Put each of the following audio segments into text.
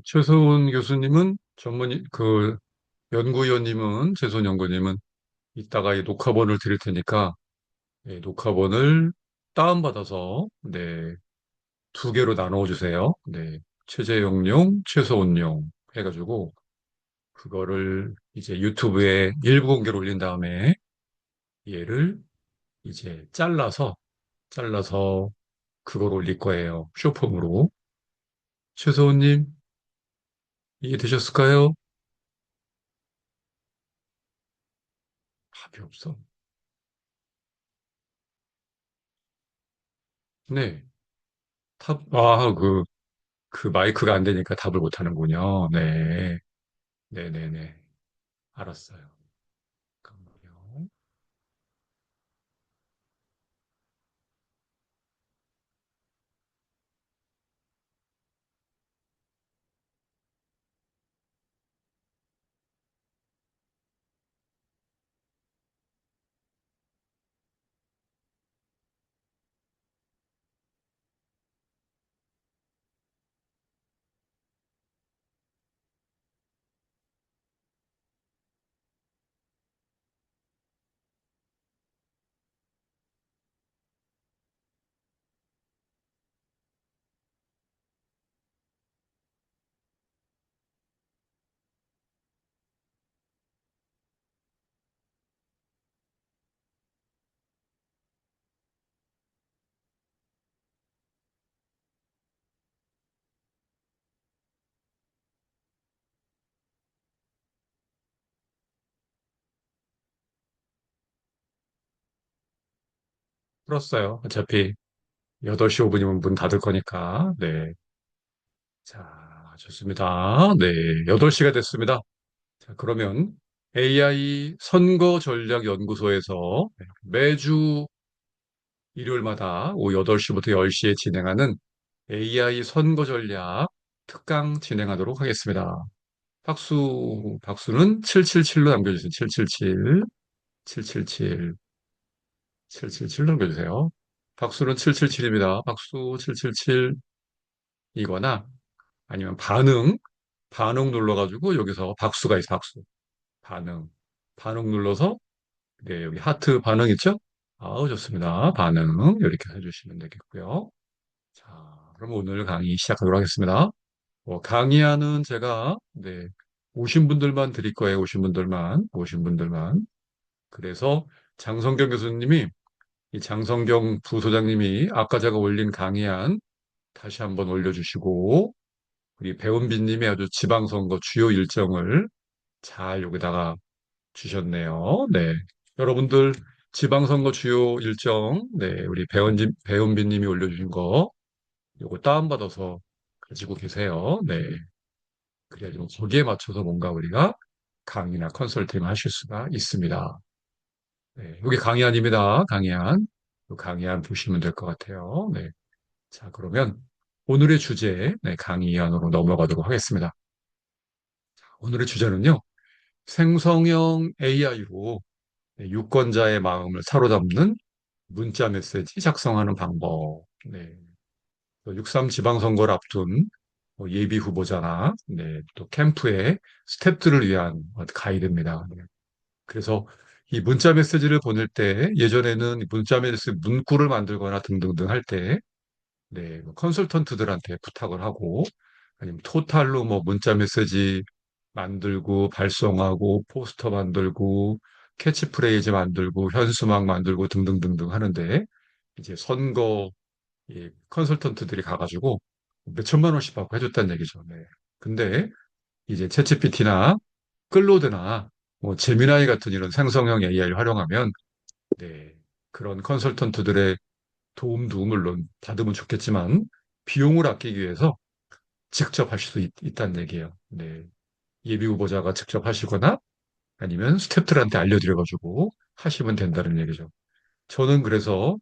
최소은 교수님은 연구위원님은, 최소은 연구님은 이따가 이 녹화본을 드릴 테니까, 녹화본을 다운받아서, 네, 두 개로 나누어 주세요. 네, 최재용용, 최소은용 해가지고, 그거를 이제 유튜브에 일부 공개로 올린 다음에, 얘를 이제 잘라서 그걸 올릴 거예요. 쇼폼으로. 최소은님, 이해되셨을까요? 답이 없어. 네. 그 마이크가 안 되니까 답을 못 하는군요. 네. 네네네. 알았어요. 잠깐만요. 풀었어요. 어차피 8시 5분이면 문 닫을 거니까. 네. 자, 좋습니다. 네. 8시가 됐습니다. 자, 그러면 AI 선거 전략 연구소에서 매주 일요일마다 오후 8시부터 10시에 진행하는 AI 선거 전략 특강 진행하도록 하겠습니다. 박수는 777로 남겨주세요. 777, 777, 777 남겨주세요. 박수는 777입니다. 박수 777이거나 아니면 반응 눌러가지고 여기서 박수가 있어, 박수. 반응. 반응 눌러서, 네, 여기 하트 반응 있죠? 아우, 좋습니다. 반응. 이렇게 해주시면 되겠고요. 자, 그럼 오늘 강의 시작하도록 하겠습니다. 강의하는 제가, 네, 오신 분들만 드릴 거예요. 오신 분들만. 그래서 장성경 교수님이, 이 장성경 부소장님이 아까 제가 올린 강의안 다시 한번 올려주시고, 우리 배은비님이 아주 지방선거 주요 일정을 잘 여기다가 주셨네요. 네. 여러분들 지방선거 주요 일정, 네, 우리 배은비님이 올려주신 거, 요거 다운받아서 가지고 계세요. 네. 그래야지 거기에 맞춰서 뭔가 우리가 강의나 컨설팅을 하실 수가 있습니다. 네, 여기 강의안입니다. 강의안. 이 강의안 보시면 될 것 같아요. 네. 자, 그러면 오늘의 주제, 네, 강의안으로 넘어가도록 하겠습니다. 오늘의 주제는요, 생성형 AI로 유권자의 마음을 사로잡는 문자 메시지 작성하는 방법. 네. 6.3 지방선거를 앞둔 예비 후보자나, 네, 또 캠프의 스태프들을 위한 가이드입니다. 네. 그래서 이 문자 메시지를 보낼 때 예전에는 문자 메시지 문구를 만들거나 등등등 할 때, 네, 뭐 컨설턴트들한테 부탁을 하고 아니면 토탈로 뭐 문자 메시지 만들고 발송하고 포스터 만들고 캐치프레이즈 만들고 현수막 만들고 등등등등 하는데 이제 선거 컨설턴트들이 가가지고 몇 천만 원씩 받고 해줬다는 얘기죠. 네. 근데 이제 챗GPT나 클로드나 뭐 제미나이 같은 이런 생성형 AI를 활용하면 네, 그런 컨설턴트들의 도움도 물론 받으면 좋겠지만 비용을 아끼기 위해서 직접 하실 수 있다는 얘기예요. 네. 예비 후보자가 직접 하시거나 아니면 스태프들한테 알려드려가지고 하시면 된다는 얘기죠. 저는 그래서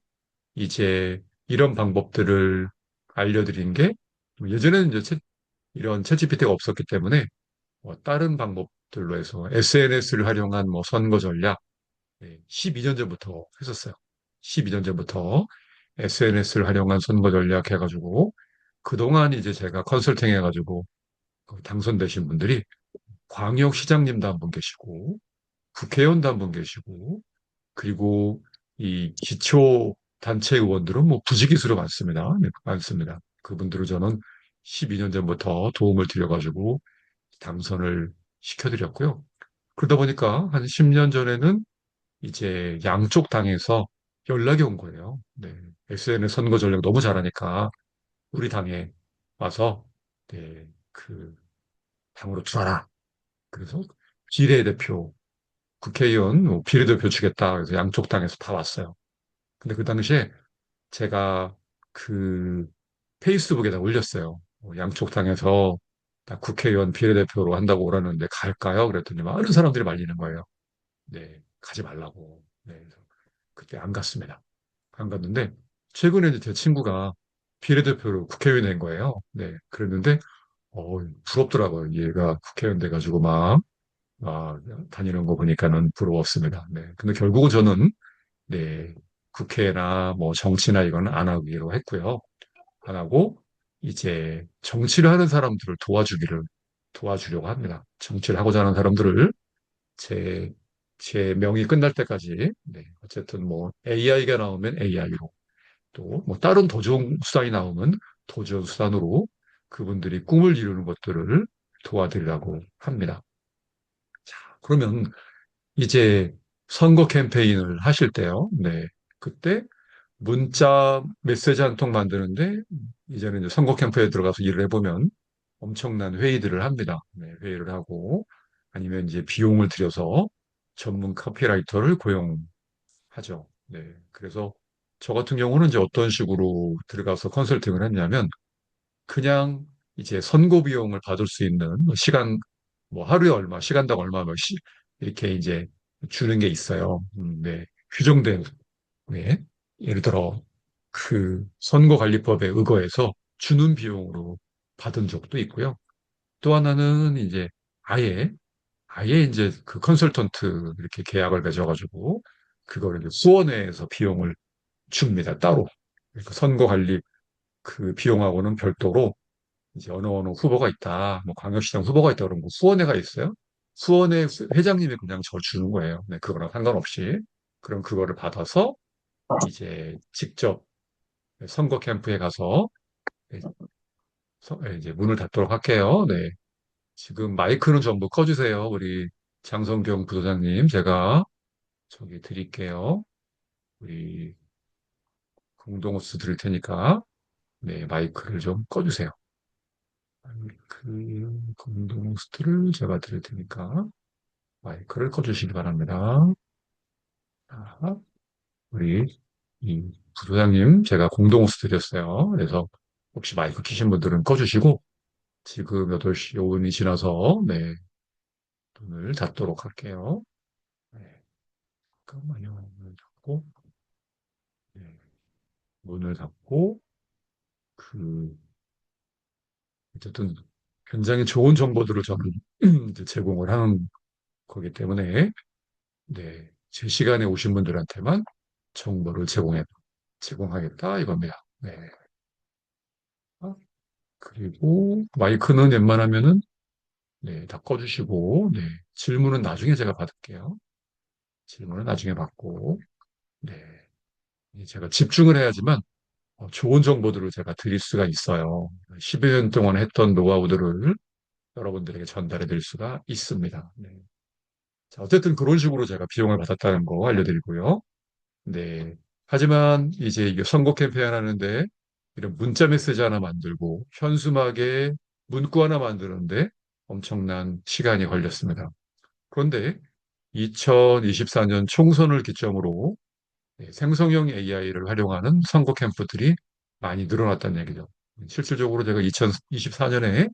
이제 이런 방법들을 알려드린 게 예전에는 이제 이런 챗GPT가 없었기 때문에 다른 방법들로 해서 SNS를 활용한 뭐 선거 전략 12년 전부터 했었어요. 12년 전부터 SNS를 활용한 선거 전략 해가지고 그동안 이제 제가 컨설팅 해가지고 당선되신 분들이 광역시장님도 한 분 계시고, 국회의원도 한 분 계시고, 그리고 이 기초단체 의원들은 뭐 부지기수로 많습니다. 네, 많습니다. 그분들을 저는 12년 전부터 도움을 드려가지고 당선을 시켜드렸고요. 그러다 보니까 한 10년 전에는 이제 양쪽 당에서 연락이 온 거예요. 네. SNS 선거 전략 너무 잘하니까 우리 당에 와서 네, 그 당으로 들어와라. 그래서 비례대표, 국회의원 비례대표 주겠다. 그래서 양쪽 당에서 다 왔어요. 근데 그 당시에 제가 그 페이스북에다 올렸어요. 양쪽 당에서 나 국회의원 비례대표로 한다고 오라는데 갈까요? 그랬더니 많은 사람들이 말리는 거예요. 네, 가지 말라고. 네, 그래서 그때 안 갔습니다. 안 갔는데 최근에 이제 제 친구가 비례대표로 국회의원 된 거예요. 네, 그랬는데 부럽더라고요. 얘가 국회의원 돼가지고 막 다니는 거 보니까는 부러웠습니다. 네, 근데 결국은 저는 네, 국회나 뭐 정치나 이거는 안 하기로 했고요. 안 하고 이제 정치를 하는 사람들을 도와주려고 합니다. 정치를 하고자 하는 사람들을 제, 제 명이 끝날 때까지 네, 어쨌든 뭐 AI가 나오면 AI로 또 뭐 다른 도전 수단이 나오면 도전 수단으로 그분들이 꿈을 이루는 것들을 도와드리려고 합니다. 자, 그러면 이제 선거 캠페인을 하실 때요. 네. 그때 문자 메시지 한 통 만드는데 이제는 이제 선거 캠프에 들어가서 일을 해보면 엄청난 회의들을 합니다. 네, 회의를 하고 아니면 이제 비용을 들여서 전문 카피라이터를 고용하죠. 네, 그래서 저 같은 경우는 이제 어떤 식으로 들어가서 컨설팅을 했냐면 그냥 이제 선고 비용을 받을 수 있는 뭐 시간 뭐 하루에 얼마, 시간당 얼마 뭐 이렇게 이제 주는 게 있어요. 네, 규정된 네. 예를 들어 그 선거관리법에 의거해서 주는 비용으로 받은 적도 있고요. 또 하나는 이제 아예 아예 이제 그 컨설턴트 이렇게 계약을 맺어가지고 그거를 이제 수원회에서 비용을 줍니다. 따로. 그러니까 선거관리 그 비용하고는 별도로 이제 어느 후보가 있다. 뭐 광역시장 후보가 있다 그러면 수원회가 있어요. 수원회 회장님이 그냥 저 주는 거예요. 네, 그거랑 상관없이. 그럼 그거를 받아서 이제 직접 선거 캠프에 가서 네, 이제 문을 닫도록 할게요. 네. 지금 마이크는 전부 꺼주세요. 우리 장성경 부소장님, 제가 저기 드릴게요. 우리 공동호스 드릴 테니까, 네, 마이크를 좀 꺼주세요. 마이크, 공동호스트를 제가 드릴 테니까, 마이크를 꺼주시기 바랍니다. 자, 우리 이 부소장님, 제가 공동호스 드렸어요. 그래서 혹시 마이크 키신 분들은 꺼주시고, 지금 8시 5분이 지나서, 네, 문을 닫도록 할게요. 네, 잠깐만요. 문을 닫고, 네, 문을 닫고, 그, 어쨌든 굉장히 좋은 정보들을 저는 이제 제공을 하는 거기 때문에, 네, 제 시간에 오신 분들한테만 정보를 제공하겠다 이겁니다. 네. 아, 그리고 마이크는 웬만하면은, 네, 다 꺼주시고, 네, 질문은 나중에 제가 받을게요. 질문은 나중에 받고, 네, 제가 집중을 해야지만 좋은 정보들을 제가 드릴 수가 있어요. 10여 년 동안 했던 노하우들을 여러분들에게 전달해 드릴 수가 있습니다. 네. 자, 어쨌든 그런 식으로 제가 비용을 받았다는 거 알려드리고요. 네. 하지만 이제 이게 선거 캠페인 하는데 이런 문자 메시지 하나 만들고 현수막에 문구 하나 만드는데 엄청난 시간이 걸렸습니다. 그런데 2024년 총선을 기점으로 네, 생성형 AI를 활용하는 선거 캠프들이 많이 늘어났다는 얘기죠. 실질적으로 제가 2024년에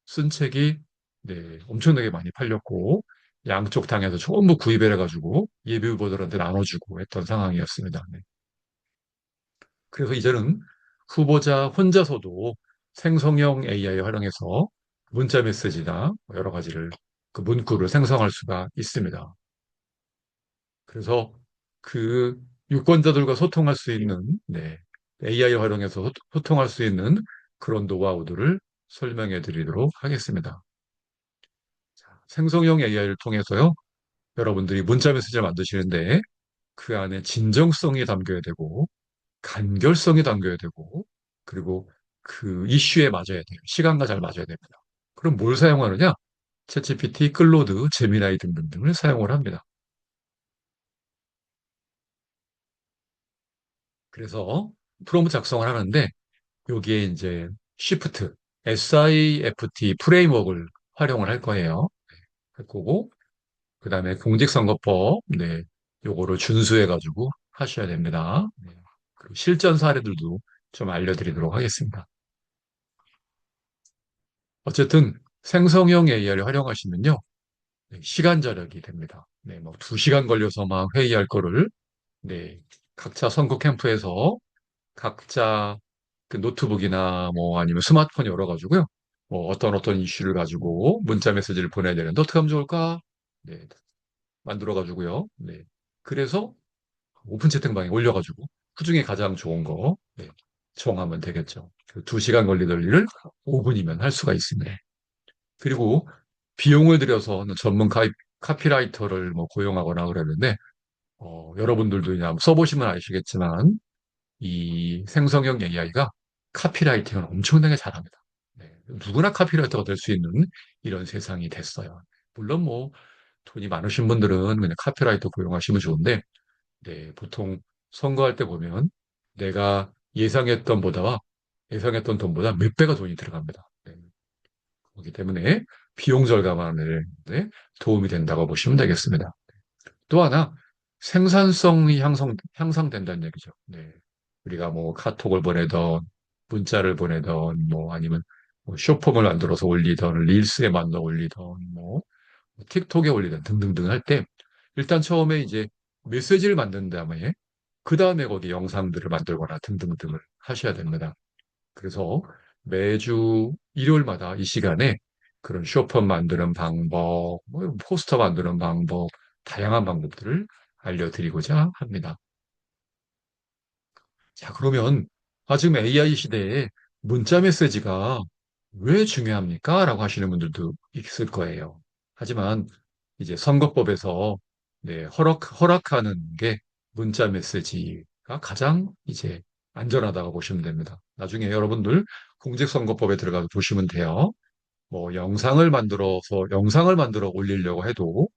쓴 책이 네, 엄청나게 많이 팔렸고 양쪽 당에서 전부 구입을 해가지고 예비 후보들한테 나눠주고 했던 상황이었습니다. 네. 그래서 이제는 후보자 혼자서도 생성형 AI 활용해서 문자 메시지나 여러 가지를 그 문구를 생성할 수가 있습니다. 그래서 그 유권자들과 소통할 수 있는 네, AI 활용해서 소통할 수 있는 그런 노하우들을 설명해 드리도록 하겠습니다. 생성형 AI를 통해서요, 여러분들이 문자 메시지를 만드시는데 그 안에 진정성이 담겨야 되고, 간결성이 담겨야 되고, 그리고 그 이슈에 맞아야 돼요. 시간과 잘 맞아야 됩니다. 그럼 뭘 사용하느냐? 챗GPT, 클로드, 제미나이 등등등을 사용을 합니다. 그래서 프롬프트 작성을 하는데 여기에 이제 Shift, SIFT 프레임워크를 활용을 할 거예요. 할 거고, 그 다음에 공직선거법, 네, 요거를 준수해가지고 하셔야 됩니다. 네. 그리고 실전 사례들도 좀 알려드리도록 하겠습니다. 어쨌든 생성형 AI를 활용하시면요, 네, 시간 절약이 됩니다. 네, 뭐 2시간 걸려서 막 회의할 거를, 네, 각자 선거 캠프에서 각자 그 노트북이나 뭐 아니면 스마트폰 열어가지고요, 뭐 어떤 이슈를 가지고 문자 메시지를 보내야 되는데 어떻게 하면 좋을까? 네, 만들어가지고요. 네. 그래서 오픈 채팅방에 올려가지고 그중에 가장 좋은 거 네, 정하면 되겠죠. 그 2시간 걸리던 일을 5분이면 할 수가 있습니다. 그리고 비용을 들여서 전문 카피라이터를 뭐 고용하거나 그러는데 여러분들도 그냥 써보시면 아시겠지만 이 생성형 AI가 카피라이팅을 엄청나게 잘합니다. 네, 누구나 카피라이터가 될 수 있는 이런 세상이 됐어요. 물론 뭐 돈이 많으신 분들은 그냥 카피라이터 고용하시면 좋은데 네, 보통 선거할 때 보면 내가 예상했던 돈보다 몇 배가 돈이 들어갑니다. 네, 그렇기 때문에 비용 절감하는 데 도움이 된다고 보시면 되겠습니다. 또 하나 생산성이 향상된다는 얘기죠. 네. 우리가 뭐 카톡을 보내던 문자를 보내던 뭐 아니면 뭐 쇼폼을 만들어서 올리던 릴스에 만들어 올리던 뭐 틱톡에 올리던 등등등 할 때 일단 처음에 이제 메시지를 만든 다음에 그 다음에 거기 영상들을 만들거나 등등등을 하셔야 됩니다. 그래서 매주 일요일마다 이 시간에 그런 쇼폼 만드는 방법, 뭐 포스터 만드는 방법, 다양한 방법들을 알려드리고자 합니다. 자, 그러면 지금 AI 시대에 문자 메시지가 왜 중요합니까? 라고 하시는 분들도 있을 거예요. 하지만 이제 선거법에서 네, 허락하는 게 문자 메시지가 가장 이제 안전하다고 보시면 됩니다. 나중에 여러분들 공직선거법에 들어가서 보시면 돼요. 뭐 영상을 만들어 올리려고 해도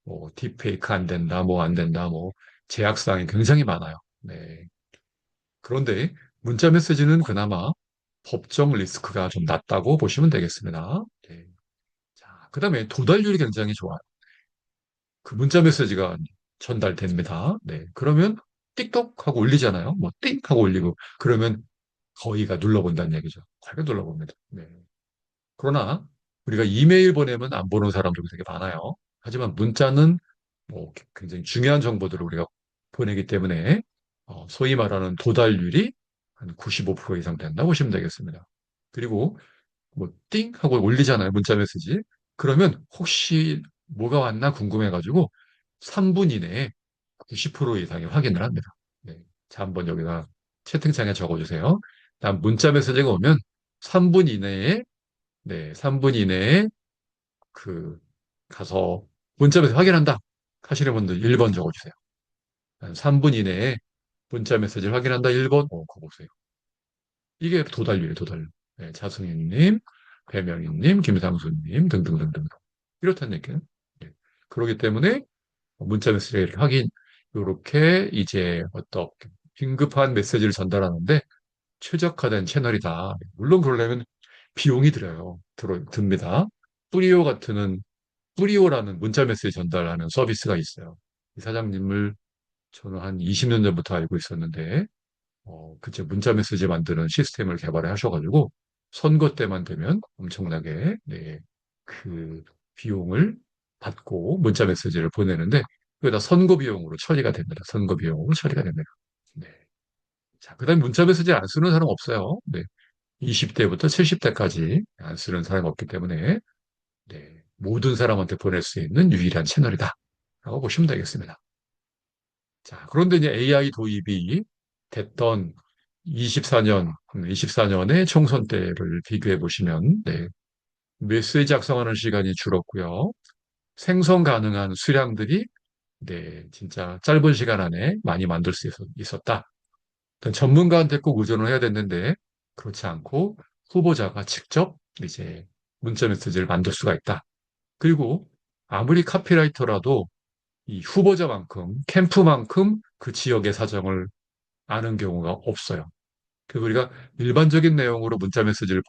뭐 딥페이크 안 된다, 뭐 안 된다, 뭐 제약사항이 굉장히 많아요. 네. 그런데 문자 메시지는 그나마 법적 리스크가 좀 낮다고 보시면 되겠습니다. 네. 자, 그다음에 도달률이 굉장히 좋아요. 그 문자 메시지가 전달됩니다. 네. 그러면 띡똑 하고 올리잖아요. 뭐 띵 하고 올리고 그러면 거의가 눌러본다는 얘기죠. 거의가 눌러봅니다. 네. 그러나 우리가 이메일 보내면 안 보는 사람들이 되게 많아요. 하지만 문자는 뭐 굉장히 중요한 정보들을 우리가 보내기 때문에 소위 말하는 도달률이 한 95% 이상 된다고 보시면 되겠습니다. 그리고 뭐 띵 하고 올리잖아요. 문자 메시지. 그러면 혹시 뭐가 왔나 궁금해가지고 3분 이내에 90% 이상이 확인을 합니다. 네. 자, 한번 여기다 채팅창에 적어주세요. 다음 문자 메시지가 오면 3분 이내에 네, 3분 이내에 그 가서 문자 메시지 확인한다 하시는 분들 1번 적어주세요. 3분 이내에 문자 메시지 확인한다 1번 그거 보세요. 이게 도달률이에요, 도달률. 네, 자승희님, 배명희님, 김상수님 등등등등. 이렇다는 얘기예요. 네. 그렇기 때문에 문자 메시지를 확인, 이렇게 이제 어떤 긴급한 메시지를 전달하는데 최적화된 채널이다. 물론 그러려면 비용이 듭니다. 뿌리오 같은, 뿌리오라는 문자 메시지 전달하는 서비스가 있어요. 이 사장님을 저는 한 20년 전부터 알고 있었는데, 그제 문자 메시지 만드는 시스템을 개발을 하셔가지고, 선거 때만 되면 엄청나게, 네, 그 비용을 받고 문자 메시지를 보내는데, 그게 다 선거 비용으로 처리가 됩니다. 선거 비용으로 처리가 됩니다. 네. 자, 그 다음에 문자 메시지 안 쓰는 사람 없어요. 네. 20대부터 70대까지 안 쓰는 사람이 없기 때문에, 네, 모든 사람한테 보낼 수 있는 유일한 채널이다. 라고 보시면 되겠습니다. 자, 그런데 이제 AI 도입이 됐던 24년의 총선 때를 비교해 보시면, 네, 메시지 작성하는 시간이 줄었고요. 생성 가능한 수량들이 네, 진짜 짧은 시간 안에 많이 만들 수 있었다. 어떤 전문가한테 꼭 의존을 해야 됐는데 그렇지 않고 후보자가 직접 이제 문자 메시지를 만들 수가 있다. 그리고 아무리 카피라이터라도 이 후보자만큼 캠프만큼 그 지역의 사정을 아는 경우가 없어요. 그래서 우리가 일반적인 내용으로 문자 메시지를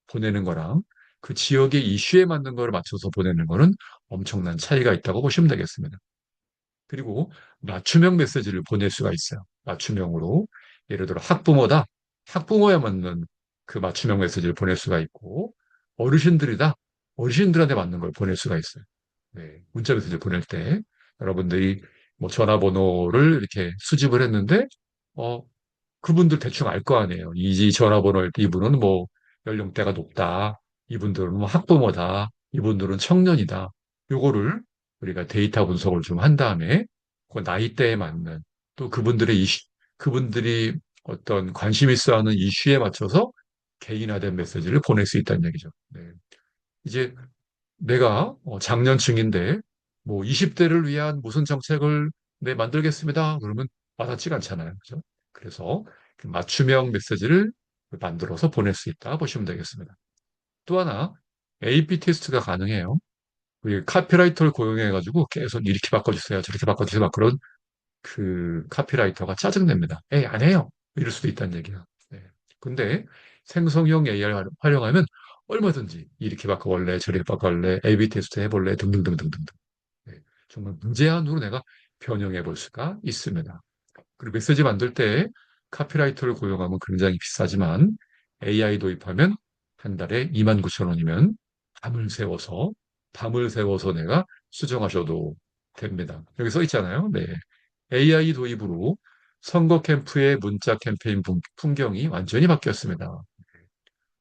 보내는 거랑 그 지역의 이슈에 맞는 걸 맞춰서 보내는 거는 엄청난 차이가 있다고 보시면 되겠습니다. 그리고 맞춤형 메시지를 보낼 수가 있어요. 맞춤형으로. 예를 들어 학부모다. 학부모에 맞는 그 맞춤형 메시지를 보낼 수가 있고 어르신들이다. 어르신들한테 맞는 걸 보낼 수가 있어요. 네, 문자 메시지 보낼 때 여러분들이 뭐 전화번호를 이렇게 수집을 했는데 어, 그분들 대충 알 거 아니에요. 이 전화번호일 때 이분은 뭐 연령대가 높다. 이분들은 뭐 학부모다. 이분들은 청년이다. 요거를 우리가 데이터 분석을 좀 한 다음에 그 나이대에 맞는 또 그분들이 어떤 관심 있어 하는 이슈에 맞춰서 개인화된 메시지를 보낼 수 있다는 얘기죠. 네. 이제 내가 장년층인데 뭐 20대를 위한 무슨 정책을 네, 만들겠습니다. 그러면 와닿지가 않잖아요. 그죠? 그래서 그 맞춤형 메시지를 만들어서 보낼 수 있다 보시면 되겠습니다. 또 하나 AP 테스트가 가능해요. 우리 카피라이터를 고용해가지고 계속 이렇게 바꿔주세요. 저렇게 바꿔주세요. 막 그런 그 카피라이터가 짜증냅니다. 에이, 안 해요. 이럴 수도 있다는 얘기야. 네. 근데 생성형 AI를 활용하면 얼마든지 이렇게 바꿔볼래, 저렇게 바꿔볼래, A/B 테스트 해볼래, 등등등등등등. 네. 정말 무제한으로 내가 변형해 볼 수가 있습니다. 그리고 메시지 만들 때 카피라이터를 고용하면 굉장히 비싸지만 AI 도입하면 한 달에 29,000원이면 밤을 세워서 내가 수정하셔도 됩니다. 여기 써 있잖아요. 네. AI 도입으로 선거 캠프의 문자 캠페인 풍경이 완전히 바뀌었습니다.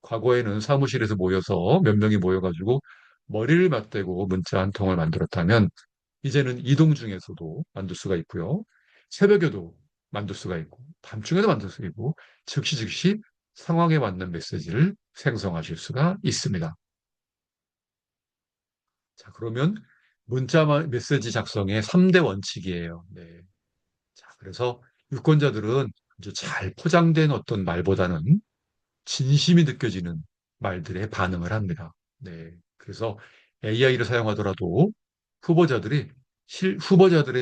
과거에는 사무실에서 모여서 몇 명이 모여가지고 머리를 맞대고 문자 한 통을 만들었다면 이제는 이동 중에서도 만들 수가 있고요. 새벽에도 만들 수가 있고 밤중에도 만들 수가 있고 즉시 상황에 맞는 메시지를 생성하실 수가 있습니다. 자, 그러면 문자 메시지 작성의 3대 원칙이에요. 네. 자, 그래서 유권자들은 아주 잘 포장된 어떤 말보다는 진심이 느껴지는 말들에 반응을 합니다. 네. 그래서 AI를 사용하더라도 후보자들의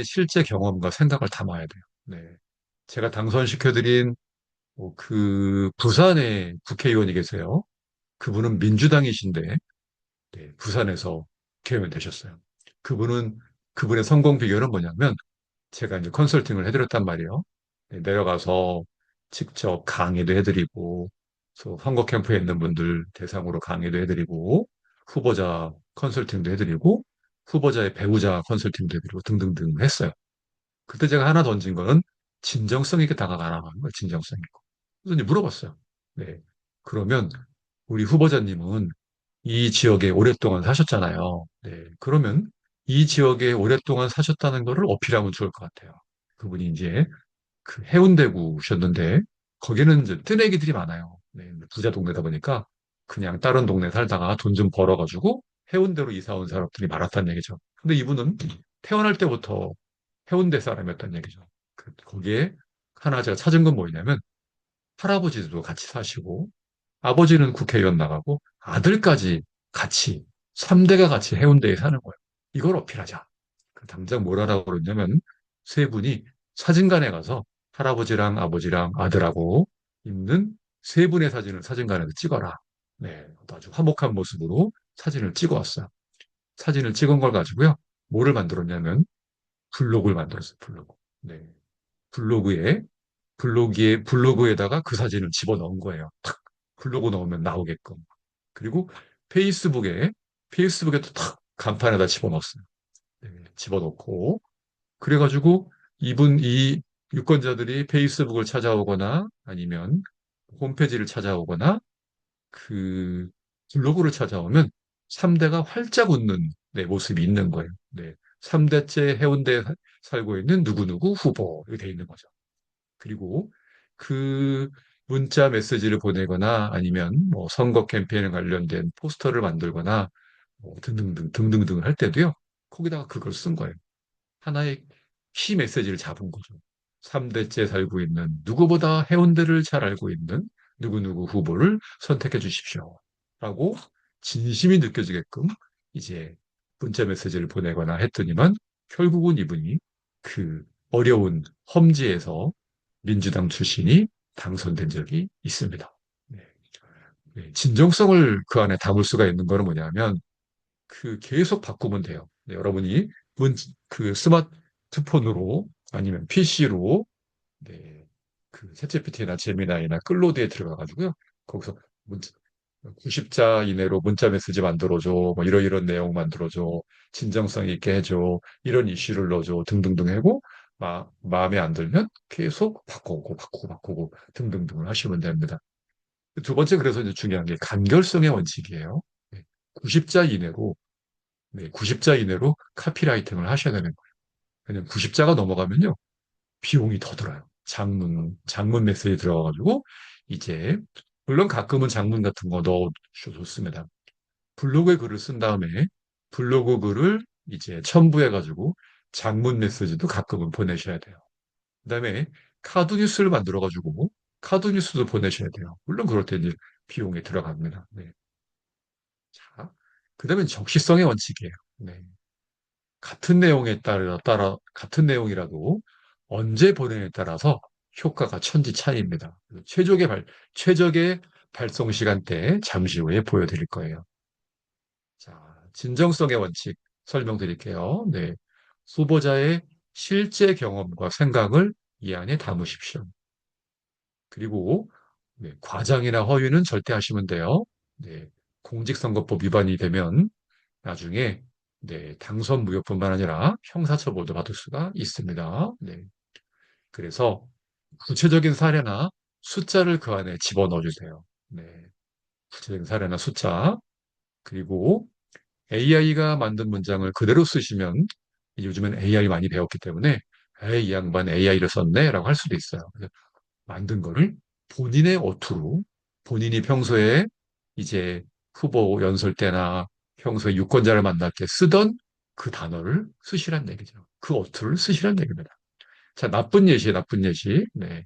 실제 경험과 생각을 담아야 돼요. 네. 제가 당선시켜드린 그 부산에 국회의원이 계세요. 그분은 민주당이신데 네, 부산에서 국회의원 되셨어요. 그분은 그분의 성공 비결은 뭐냐면 제가 이제 컨설팅을 해드렸단 말이에요. 네, 내려가서 직접 강의도 해드리고, 선거 캠프에 있는 분들 대상으로 강의도 해드리고, 후보자 컨설팅도 해드리고, 후보자의 배우자 컨설팅도 해드리고 등등등 했어요. 그때 제가 하나 던진 거는 진정성 있게 다가가라는 거예요. 진정성 있고. 그래서 이제 물어봤어요. 네. 그러면 우리 후보자님은 이 지역에 오랫동안 사셨잖아요. 네. 그러면 이 지역에 오랫동안 사셨다는 거를 어필하면 좋을 것 같아요. 그분이 이제 그 해운대구셨는데 거기는 이제 뜨내기들이 많아요. 네, 부자 동네다 보니까 그냥 다른 동네 살다가 돈 좀 벌어가지고 해운대로 이사 온 사람들이 많았다는 얘기죠. 근데 이분은 태어날 때부터 해운대 사람이었다는 얘기죠. 거기에 하나 제가 찾은 건 뭐냐면 할아버지도 같이 사시고 아버지는 국회의원 나가고 아들까지 같이 3대가 같이 해운대에 사는 거예요. 이걸 어필하자. 당장 뭘 하라고 그러냐면 세 분이 사진관에 가서 할아버지랑 아버지랑 아들하고 있는 세 분의 사진을 사진관에서 찍어라. 네, 아주 화목한 모습으로 사진을 찍어왔어요. 사진을 찍은 걸 가지고요. 뭐를 만들었냐면 블로그를 만들었어요. 블로그. 네, 블로그에 블로그에다가 그 사진을 집어넣은 거예요. 탁 블로그 넣으면 나오게끔. 그리고 페이스북에 페이스북에도 탁 간판에다 집어넣었어요. 네, 집어넣고 그래가지고 이 유권자들이 페이스북을 찾아오거나 아니면 홈페이지를 찾아오거나 그 블로그를 찾아오면 3대가 활짝 웃는 네, 모습이 있는 거예요. 네. 3대째 해운대에 살고 있는 누구누구 후보 이렇게 돼 있는 거죠. 그리고 그 문자 메시지를 보내거나 아니면 뭐 선거 캠페인에 관련된 포스터를 만들거나 뭐 등등등 할 때도요. 거기다가 그걸 쓴 거예요. 하나의 키 메시지를 잡은 거죠. 3대째 살고 있는 누구보다 해운대를 잘 알고 있는 누구누구 후보를 선택해 주십시오. 라고 진심이 느껴지게끔 이제 문자 메시지를 보내거나 했더니만 결국은 이분이 그 어려운 험지에서 민주당 출신이 당선된 적이 있습니다. 네. 네, 진정성을 그 안에 담을 수가 있는 거는 뭐냐면 그 계속 바꾸면 돼요. 네, 여러분이 그 스마트폰으로 아니면 PC로 네, 그 챗GPT나 제미나이나 클로드에 들어가가지고요. 거기서 문자, 90자 이내로 문자 메시지 만들어줘. 뭐 이런 내용 만들어줘. 진정성 있게 해줘. 이런 이슈를 넣어줘. 등등등 하고 마음에 안 들면 계속 바꾸고 등등등을 하시면 됩니다. 두 번째 그래서 이제 중요한 게 간결성의 원칙이에요. 네, 90자 이내로 네, 90자 이내로 카피라이팅을 하셔야 되는 거예요. 왜냐면 90자가 넘어가면요. 비용이 더 들어요. 장문 메시지 들어가가지고, 이제, 물론 가끔은 장문 같은 거 넣어주셔도 좋습니다. 블로그에 글을 쓴 다음에, 블로그 글을 이제 첨부해가지고, 장문 메시지도 가끔은 보내셔야 돼요. 그 다음에, 카드 뉴스를 만들어가지고, 카드 뉴스도 보내셔야 돼요. 물론 그럴 때 이제 비용이 들어갑니다. 네. 자, 그 다음에 적시성의 원칙이에요. 네. 같은 내용에 같은 내용이라도 언제 보내냐에 따라서 효과가 천지 차이입니다. 최적의 발송 시간대 잠시 후에 보여드릴 거예요. 자, 진정성의 원칙 설명드릴게요. 네. 후보자의 실제 경험과 생각을 이 안에 담으십시오. 그리고 네, 과장이나 허위는 절대 하시면 돼요. 네, 공직선거법 위반이 되면 나중에 네, 당선 무효뿐만 아니라 형사처벌도 받을 수가 있습니다. 네, 그래서 구체적인 사례나 숫자를 그 안에 집어넣어 주세요. 네, 구체적인 사례나 숫자. 그리고 AI가 만든 문장을 그대로 쓰시면 요즘엔 AI 많이 배웠기 때문에 에이, 이 양반 AI를 썼네 라고 할 수도 있어요. 만든 거를 본인의 어투로 본인이 평소에 이제 후보 연설 때나 평소에 유권자를 만날 때 쓰던 그 단어를 쓰시란 얘기죠. 그 어투를 쓰시란 얘기입니다. 자, 나쁜 예시에 나쁜 예시. 네.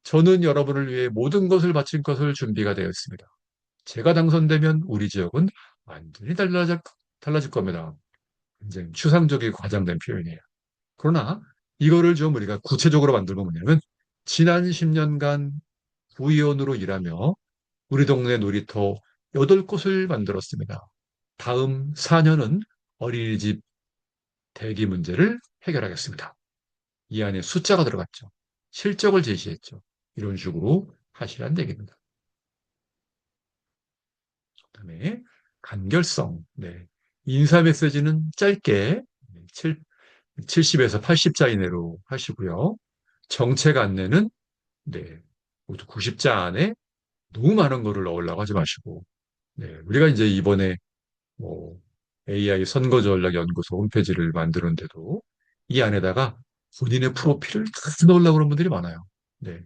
저는 여러분을 위해 모든 것을 바친 것을 준비가 되어 있습니다. 제가 당선되면 우리 지역은 완전히 달라질 겁니다. 굉장히 추상적이고 과장된 표현이에요. 그러나 이거를 좀 우리가 구체적으로 만들면 뭐냐면 지난 10년간 구의원으로 일하며 우리 동네 놀이터 8곳을 만들었습니다. 다음 4년은 어린이집 대기 문제를 해결하겠습니다. 이 안에 숫자가 들어갔죠. 실적을 제시했죠. 이런 식으로 하시란 얘기입니다. 그다음에 간결성. 네. 인사 메시지는 짧게 70에서 80자 이내로 하시고요. 정책 안내는 네, 모두 90자 안에 너무 많은 거를 넣으려고 하지 마시고 네, 우리가 이제 이번에 뭐 AI 선거전략연구소 홈페이지를 만드는데도 이 안에다가 본인의 프로필을 다 넣으려고 그러는 분들이 많아요. 네.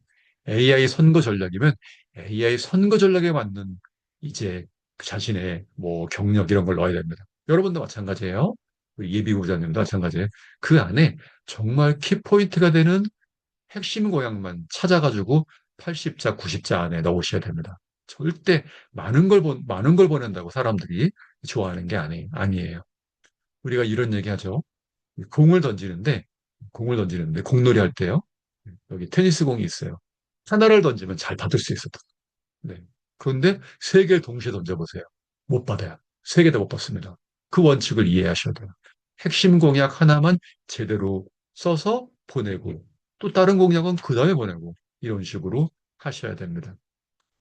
AI 선거 전략이면 AI 선거 전략에 맞는 이제 그 자신의 뭐 경력 이런 걸 넣어야 됩니다. 여러분도 마찬가지예요. 우리 예비후보자님도 마찬가지예요. 그 안에 정말 키포인트가 되는 핵심 고양만 찾아가지고 80자, 90자 안에 넣으셔야 됩니다. 절대 많은 걸 보낸다고 사람들이 좋아하는 게 아니에요. 우리가 이런 얘기 하죠. 공을 던지는데, 공놀이 할 때요. 여기 테니스 공이 있어요. 하나를 던지면 잘 받을 수 있었다. 네. 그런데 세 개를 동시에 던져보세요. 못 받아요. 세 개 다 못 받습니다. 그 원칙을 이해하셔야 돼요. 핵심 공약 하나만 제대로 써서 보내고, 또 다른 공약은 그 다음에 보내고, 이런 식으로 하셔야 됩니다.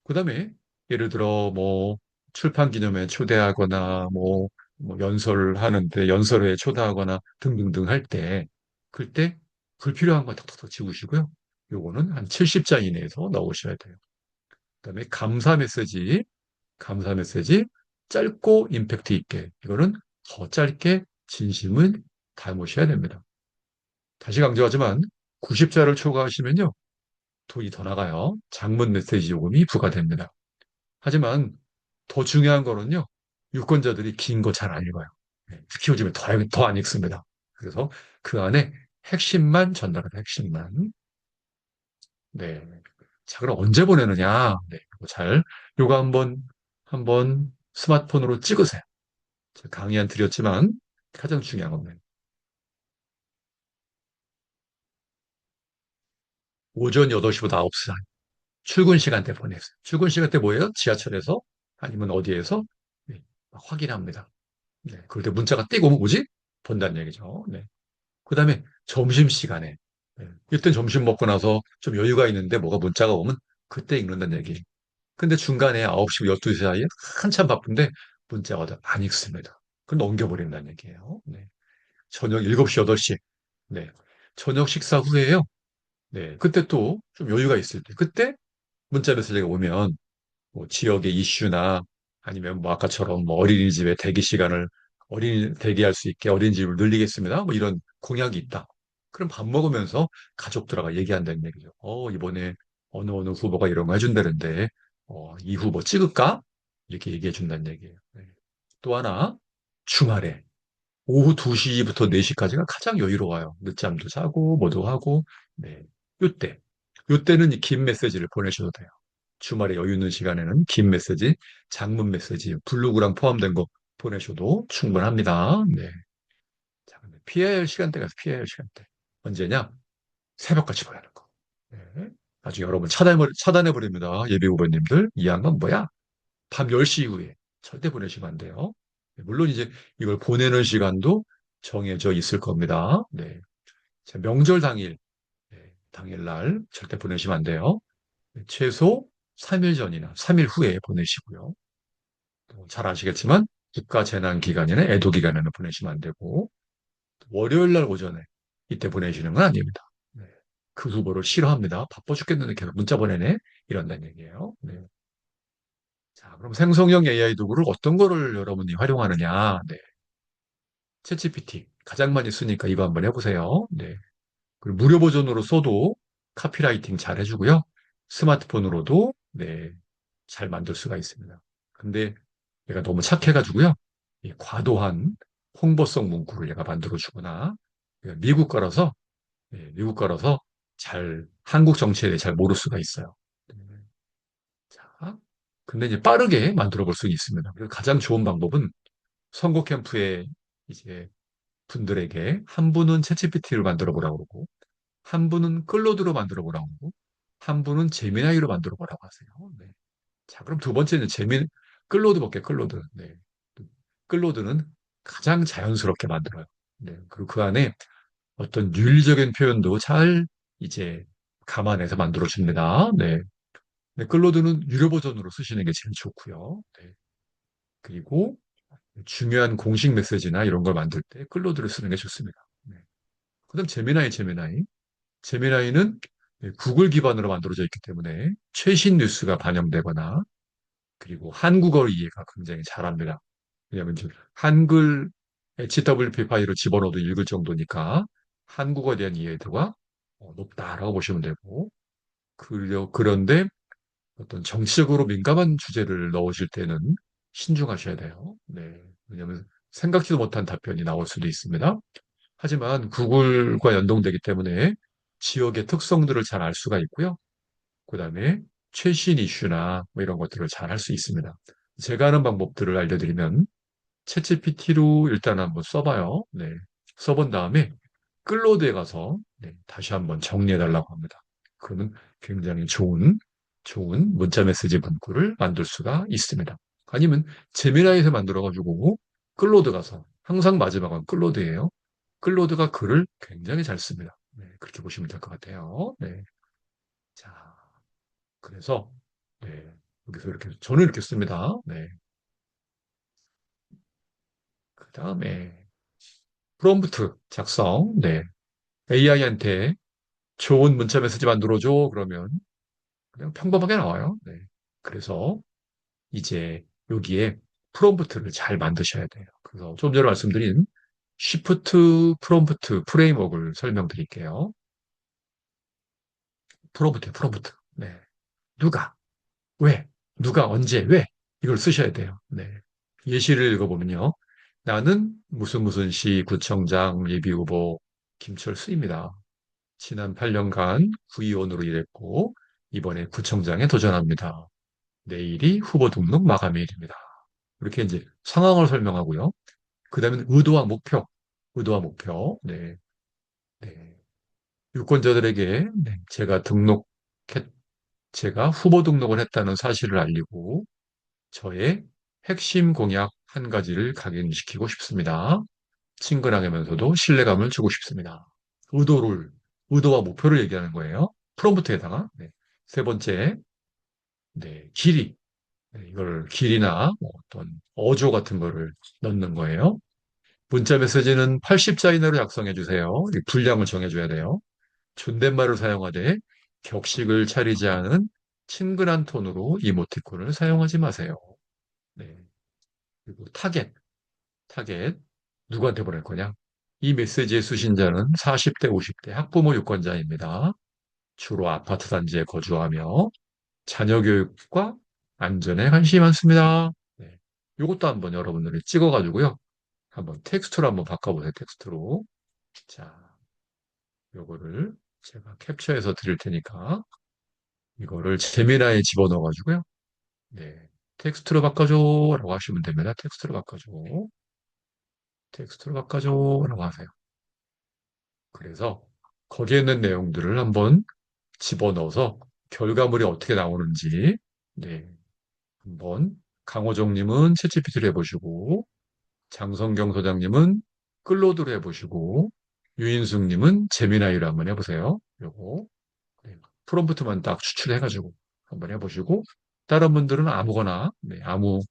그 다음에, 예를 들어, 뭐, 출판 기념회 초대하거나, 뭐 연설을 하는데, 연설회에 초대하거나 등등등 할 때, 그때 불필요한 거 톡톡톡 지우시고요. 요거는 한 70자 이내에서 넣으셔야 돼요. 그다음에 감사 메시지 짧고 임팩트 있게 이거는 더 짧게 진심을 담으셔야 됩니다. 다시 강조하지만 90자를 초과하시면요 돈이 더 나가요. 장문 메시지 요금이 부과됩니다. 하지만 더 중요한 거는요 유권자들이 긴 거 잘 안 읽어요. 특히 요즘에 더 안 읽습니다. 그래서 그 안에 핵심만 전달해요. 핵심만. 네. 자, 그럼 언제 보내느냐? 네. 요거 한번 스마트폰으로 찍으세요. 제가 강의 안 드렸지만 가장 중요한 겁니다. 오전 8시부터 9시 사이. 출근 시간대 보내세요. 출근 시간대 뭐예요? 지하철에서 아니면 어디에서 네, 확인합니다. 네, 그럴 때 문자가 띄고 오면 뭐지? 본다는 얘기죠. 네. 그 다음에 점심시간에. 네. 이때 점심 먹고 나서 좀 여유가 있는데 뭐가 문자가 오면 그때 읽는다는 얘기. 근데 중간에 9시, 12시 사이에 한참 바쁜데 문자가 와도 안 읽습니다. 그럼 넘겨버린다는 얘기예요. 네. 저녁 7시, 8시. 네. 저녁 식사 후에요. 네. 그때 또 좀 여유가 있을 때. 그때 문자 메시지가 오면 뭐 지역의 이슈나 아니면 뭐 아까처럼 뭐 어린이집에 대기 시간을 대기할 수 있게 어린이집을 늘리겠습니다. 뭐 이런 공약이 있다. 그럼 밥 먹으면서 가족들하고 얘기한다는 얘기죠. 이번에 어느 후보가 이런 거 해준다는데, 이 후보 찍을까? 이렇게 얘기해 준다는 얘기예요. 네. 또 하나, 주말에 오후 2시부터 4시까지가 가장 여유로워요. 늦잠도 자고, 뭐도 하고, 네. 요때. 요때는 이 긴 메시지를 보내셔도 돼요. 주말에 여유 있는 시간에는 긴 메시지, 장문 메시지, 블로그랑 포함된 거 보내셔도 충분합니다. 네. 자, 근데 피해야 할 시간대가 피해야 할 시간대. 언제냐? 새벽같이 보내는 거. 네. 나중에 여러분 차단해버립니다. 예비 후보님들. 이 양반 뭐야? 밤 10시 이후에 절대 보내시면 안 돼요. 네, 물론 이제 이걸 보내는 시간도 정해져 있을 겁니다. 네. 자, 명절 당일, 네, 당일날 절대 보내시면 안 돼요. 네, 최소 3일 전이나 3일 후에 보내시고요. 또잘 아시겠지만 국가재난기간이나 애도기간에는 보내시면 안 되고 월요일 날 오전에 이때 보내시는 건 아닙니다. 네. 그 후보를 싫어합니다. 바빠 죽겠는데 계속 문자 보내네. 이런다는 얘기예요. 네. 자, 그럼 생성형 AI 도구를 어떤 거를 여러분이 활용하느냐? 네. 챗GPT 가장 많이 쓰니까 이거 한번 해보세요. 네. 그리고 무료 버전으로 써도 카피라이팅 잘 해주고요. 스마트폰으로도 네, 잘 만들 수가 있습니다. 근데 얘가 너무 착해가지고요. 이 과도한 홍보성 문구를 얘가 만들어주거나 미국 거라서 미국 거라서 잘 한국 정치에 대해 잘 모를 수가 있어요. 네. 자, 근데 이제 빠르게 만들어 볼 수는 있습니다. 그래서 가장 좋은 방법은 선거 캠프에 이제 분들에게 한 분은 챗GPT를 만들어 보라고 그러고 한 분은 클로드로 만들어 보라고 하고, 한 분은 제미나이로 만들어 보라고 하세요. 네. 자, 그럼 두 번째는 클로드 볼게요, 클로드. 네. 클로드는 가장 자연스럽게 만들어요. 네. 그리고 그 안에 어떤 윤리적인 표현도 잘 이제 감안해서 만들어 줍니다. 네. 네, 클로드는 유료 버전으로 쓰시는 게 제일 좋고요. 네. 그리고 중요한 공식 메시지나 이런 걸 만들 때 클로드를 쓰는 게 좋습니다. 네. 그다음 제미나이. 제미나이는 구글 기반으로 만들어져 있기 때문에 최신 뉴스가 반영되거나 그리고 한국어 이해가 굉장히 잘합니다. 왜냐하면 이제 한글 HWP 파일을 집어넣어도 읽을 정도니까 한국어에 대한 이해도가 높다라고 보시면 되고 그런데 어떤 정치적으로 민감한 주제를 넣으실 때는 신중하셔야 돼요. 네. 왜냐하면 생각지도 못한 답변이 나올 수도 있습니다. 하지만 구글과 연동되기 때문에 지역의 특성들을 잘 알 수가 있고요. 그다음에 최신 이슈나 뭐 이런 것들을 잘 할 수 있습니다. 제가 하는 방법들을 알려드리면 챗GPT로 일단 한번 써봐요. 네. 써본 다음에 클로드에 가서 네, 다시 한번 정리해달라고 합니다. 그러면 굉장히 좋은 문자 메시지 문구를 만들 수가 있습니다. 아니면 제미나이에서 만들어가지고 클로드 가서 항상 마지막은 클로드예요. 클로드가 글을 굉장히 잘 씁니다. 네, 그렇게 보시면 될 것 같아요. 네. 자, 그래서, 네, 여기서 저는 이렇게 씁니다. 네. 그 다음에, 프롬프트 작성. 네. AI한테 좋은 문자 메시지 만들어줘. 그러면 그냥 평범하게 나와요. 네. 그래서 이제 여기에 프롬프트를 잘 만드셔야 돼요. 그래서 좀 전에 말씀드린 쉬프트 프롬프트 프레임워크를 설명드릴게요. 프롬프트. 네. 누가, 왜, 누가, 언제, 왜 이걸 쓰셔야 돼요. 네. 예시를 읽어보면요. 나는 무슨 무슨 시 구청장 예비후보 김철수입니다. 지난 8년간 구의원으로 일했고 이번에 구청장에 도전합니다. 내일이 후보 등록 마감일입니다. 이렇게 이제 상황을 설명하고요. 그 다음에 의도와 목표. 네, 네. 유권자들에게 네, 제가 후보 등록을 했다는 사실을 알리고 저의 핵심 공약 한 가지를 각인시키고 싶습니다. 친근하면서도 신뢰감을 주고 싶습니다. 의도를, 의도와 목표를 얘기하는 거예요. 프롬프트에다가. 네. 세 번째, 네, 길이. 네, 이걸 길이나 뭐 어떤 어조 같은 거를 넣는 거예요. 문자 메시지는 80자 이내로 작성해 주세요. 분량을 정해줘야 돼요. 존댓말을 사용하되 격식을 차리지 않은 친근한 톤으로 이모티콘을 사용하지 마세요. 네. 그리고 타겟. 누구한테 보낼 거냐? 이 메시지의 수신자는 40대, 50대 학부모 유권자입니다. 주로 아파트 단지에 거주하며 자녀 교육과 안전에 관심이 많습니다. 네. 이것도 한번 여러분들이 찍어가지고요. 한번 텍스트로 한번 바꿔보세요. 텍스트로. 자, 요거를 제가 캡처해서 드릴 테니까 이거를 제미나에 집어넣어가지고요. 네. 텍스트로 바꿔줘라고 하시면 됩니다. 텍스트로 바꿔줘. 텍스트로 바꿔줘라고 하세요. 그래서 거기에 있는 내용들을 한번 집어넣어서 결과물이 어떻게 나오는지, 네. 한번 강호정님은 챗GPT를 해보시고, 장성경 소장님은 클로드로 해보시고, 유인숙님은 제미나이로 한번 해보세요. 요거. 네. 프롬프트만 딱 추출해가지고 한번 해보시고, 다른 분들은 아무거나, 네, 아무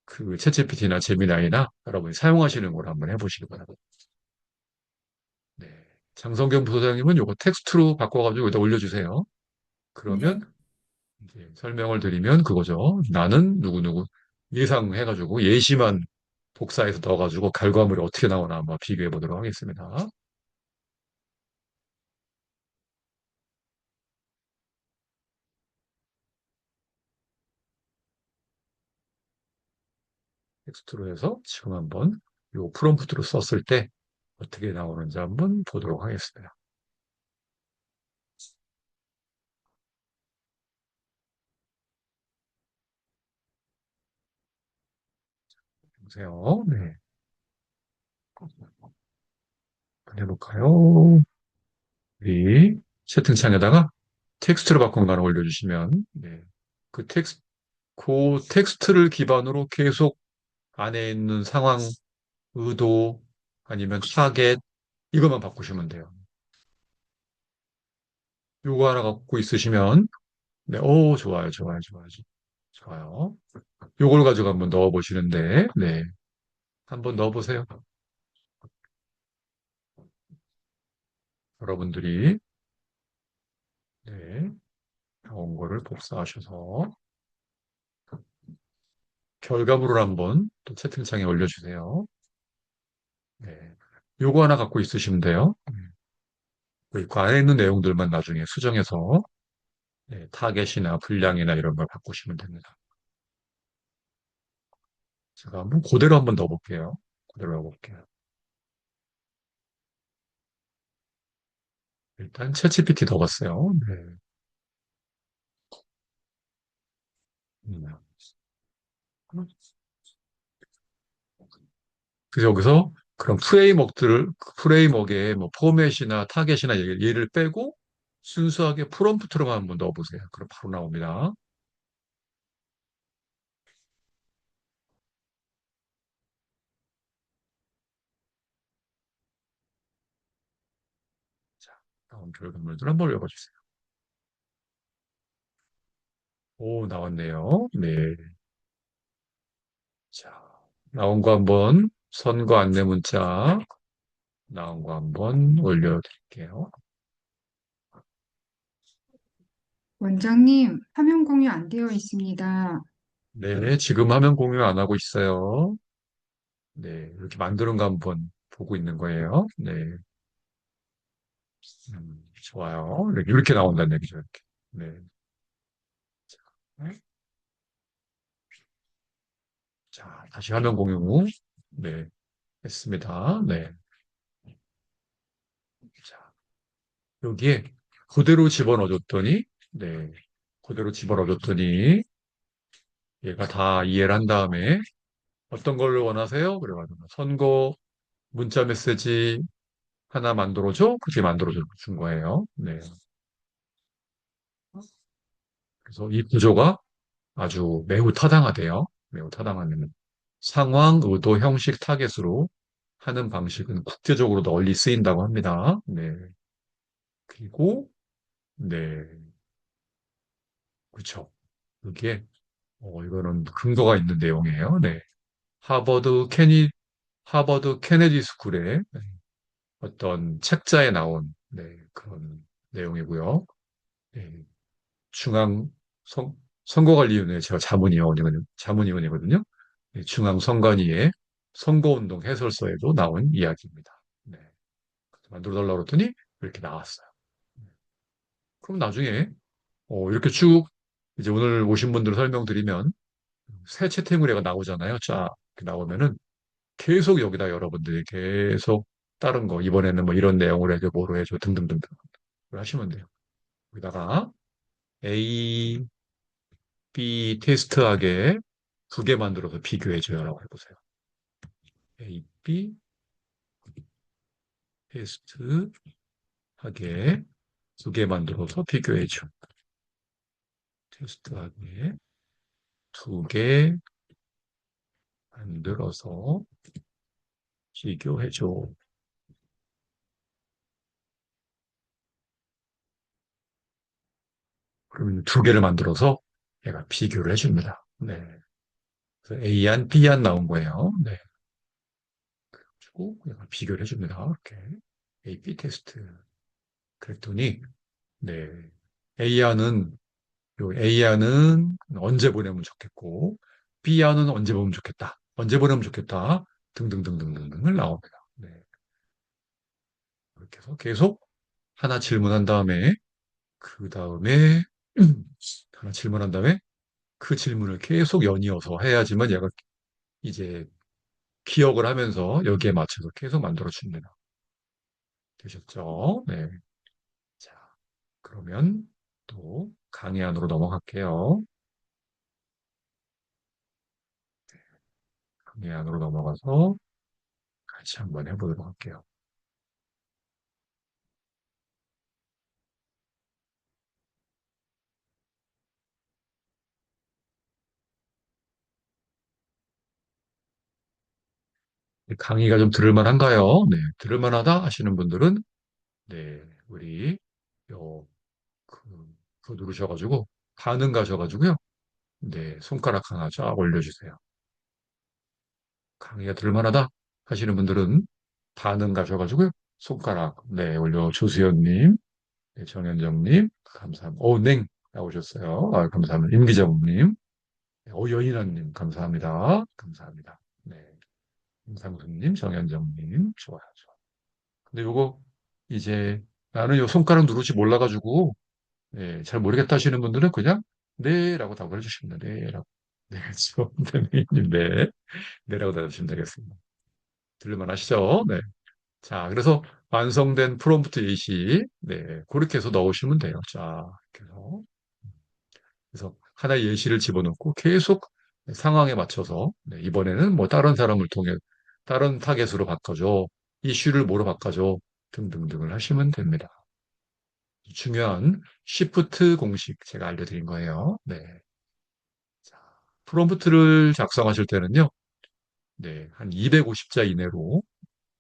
그 챗GPT나 제미나이나 여러분이 사용하시는 걸 한번 해보시기 바랍니다. 네. 장성경 부소장님은 요거 텍스트로 바꿔가지고 여기다 올려주세요. 그러면 네. 이제 설명을 드리면 그거죠. 나는 누구누구 예상해가지고 예시만 복사해서 넣어가지고 결과물이 어떻게 나오나 한번 비교해 보도록 하겠습니다. 텍스트로 해서 지금 한번 요 프롬프트로 썼을 때 어떻게 나오는지 한번 보도록 하겠습니다. 보세요. 네. 한번 해볼까요? 우리 채팅창에다가 텍스트로 바꾼 거 하나 올려주시면, 네. 그 텍스트를 기반으로 계속 안에 있는 상황, 의도, 아니면 타겟, 이것만 바꾸시면 돼요. 요거 하나 갖고 있으시면, 네, 오, 좋아요. 요걸 가지고 한번 넣어보시는데, 네, 한번 넣어보세요. 여러분들이, 네, 나온 거를 복사하셔서 결과물을 한번 또 채팅창에 올려주세요. 네, 요거 하나 갖고 있으시면 돼요. 그 안에 있는 내용들만 나중에 수정해서 네, 타겟이나 분량이나 이런 걸 바꾸시면 됩니다. 제가 한번 그대로 한번 넣어볼게요. 그대로 넣어볼게요. 일단 챗GPT 넣어봤어요. 네. 음. 그래서 여기서 그런 프레임워크의 뭐 포맷이나 타겟이나 얘를 빼고 순수하게 프롬프트로만 한번 넣어보세요. 그럼 바로 나옵니다. 자, 나온 결과물들 한번 읽어주세요. 오, 나왔네요. 네. 자, 나온 거 한번 선거 안내 문자 나온 거 한번 올려드릴게요. 원장님, 화면 공유 안 되어 있습니다. 네, 지금 화면 공유 안 하고 있어요. 네, 이렇게 만드는 거 한번 보고 있는 거예요. 네, 좋아요. 이렇게 나온다는 얘기죠, 이렇게. 네. 자, 다시 화면 공유. 네, 했습니다. 네. 자, 여기에 그대로 집어넣어줬더니, 네, 그대로 집어넣어줬더니, 얘가 다 이해를 한 다음에 어떤 걸 원하세요? 그래가지고 선거 문자 메시지 하나 만들어줘? 그렇게 만들어줘 준 거예요. 네. 그래서 이 구조가 아주 매우 타당하대요. 매우 타당하면 상황, 의도, 형식, 타겟으로 하는 방식은 국제적으로 널리 쓰인다고 합니다. 네. 그리고 네, 그렇죠. 이게 이거는 근거가 있는 내용이에요. 네. 하버드 케니 하버드 케네디 스쿨의 어떤 책자에 나온 그런 내용이고요. 네. 중앙 선, 선거관리위원회 제가 자문위원이거든요. 네, 중앙선관위의 선거운동 해설서에도 나온 이야기입니다. 네. 만들어달라고 그랬더니 이렇게 나왔어요. 그럼 나중에 이렇게 쭉 이제 오늘 오신 분들 설명드리면 새 채팅으로가 나오잖아요. 쫙 이렇게 나오면은 계속 여기다 여러분들이 계속 다른 거 이번에는 뭐 이런 내용을 해줘 뭐로 해줘 등등등등 하시면 돼요. 여기다가 A, B 테스트하게 두 개 만들어서 비교해줘요라고 해보세요. A, B 테스트하게 두 개 만들어서 비교해줘. 테스트하게 두 개 만들어서 비교해줘. 그러면 두 개를 만들어서 얘가 비교를 해줍니다. 네. 그래서 A안, B안 나온 거예요. 네. 그리고 얘가 비교를 해줍니다. 이렇게. A, B 테스트. 그랬더니, 네. A안은 A안은 언제 보내면 좋겠고, B안은 언제 보면 좋겠다. 언제 보내면 좋겠다. 등등등등등등을 나옵니다. 네. 이렇게 해서 계속 하나 질문한 다음에, 그 다음에, 하나 질문한 다음에, 그 질문을 계속 연이어서 해야지만 얘가 이제 기억을 하면서 여기에 맞춰서 계속 만들어 줍니다. 되셨죠? 네. 자, 그러면 또 강의 안으로 넘어갈게요. 강의 안으로 넘어가서 같이 한번 해보도록 할게요. 강의가 좀 들을만한가요? 네, 들을만하다 하시는 분들은 네, 우리 요 그, 그거 누르셔가지고 반응 가셔가지고요. 네, 손가락 하나 쫙 올려주세요. 강의가 들을만하다 하시는 분들은 반응 가셔가지고요. 손가락 네 올려 조수연님, 네, 정현정님 감사합니다. 냉 나오셨어요. 아, 감사합니다. 임기정님, 여인아님 감사합니다. 감사합니다. 네, 임상수님, 정현정님 좋아요. 좋아요. 근데 요거 이제 나는 요 손가락 누르지 몰라가지고 네, 잘 모르겠다 하시는 분들은 그냥 네라고 답을 해주시면 돼요. 네라고. 네, 그렇죠. 네, 네라고 답하시면 되겠습니다. 들릴만 하시죠? 네. 자, 그래서 완성된 프롬프트 예시, 네, 그렇게 해서 넣으시면 돼요. 자, 이렇게 해서. 그래서 하나의 예시를 집어넣고 계속 상황에 맞춰서, 네, 이번에는 뭐 다른 사람을 통해, 다른 타겟으로 바꿔줘. 이슈를 뭐로 바꿔줘. 등등등을 하시면 됩니다. 중요한 쉬프트 공식 제가 알려드린 거예요. 네. 자, 프롬프트를 작성하실 때는요, 네, 한 250자 이내로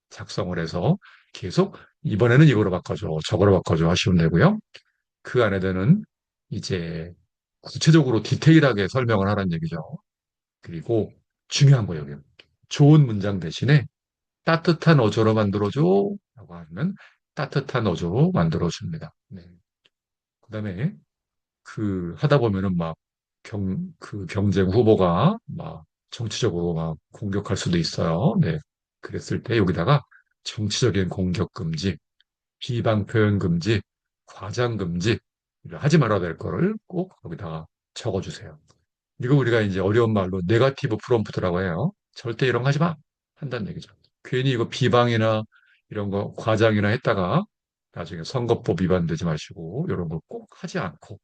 작성을 해서 계속 이번에는 이거로 바꿔줘, 저거로 바꿔줘 하시면 되고요. 그 안에는 이제 구체적으로 디테일하게 설명을 하라는 얘기죠. 그리고 중요한 거예요. 좋은 문장 대신에 따뜻한 어조로 만들어줘 라고 하면 따뜻한 어조로 만들어줍니다. 네. 그다음에 하다 보면은 막 경쟁 후보가 막 정치적으로 막 공격할 수도 있어요. 네. 그랬을 때 여기다가 정치적인 공격 금지, 비방 표현 금지, 과장 금지, 하지 말아야 될 거를 꼭 여기다가 적어주세요. 이거 우리가 이제 어려운 말로 네거티브 프롬프트라고 해요. 절대 이런 거 하지 마. 한다는 얘기죠. 괜히 이거 비방이나 이런 거 과장이나 했다가 나중에 선거법 위반되지 마시고 이런 걸 꼭 하지 않고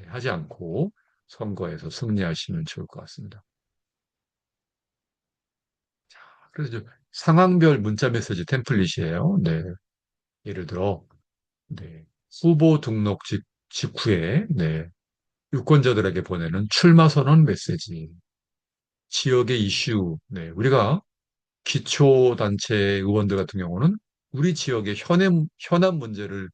하지 않고 선거에서 승리하시면 좋을 것 같습니다. 그래서 이제 상황별 문자 메시지 템플릿이에요. 네. 예를 들어 네. 후보 등록 직후에 네. 유권자들에게 보내는 출마 선언 메시지, 지역의 이슈, 네. 우리가 기초단체 의원들 같은 경우는 우리 지역의 현안 문제를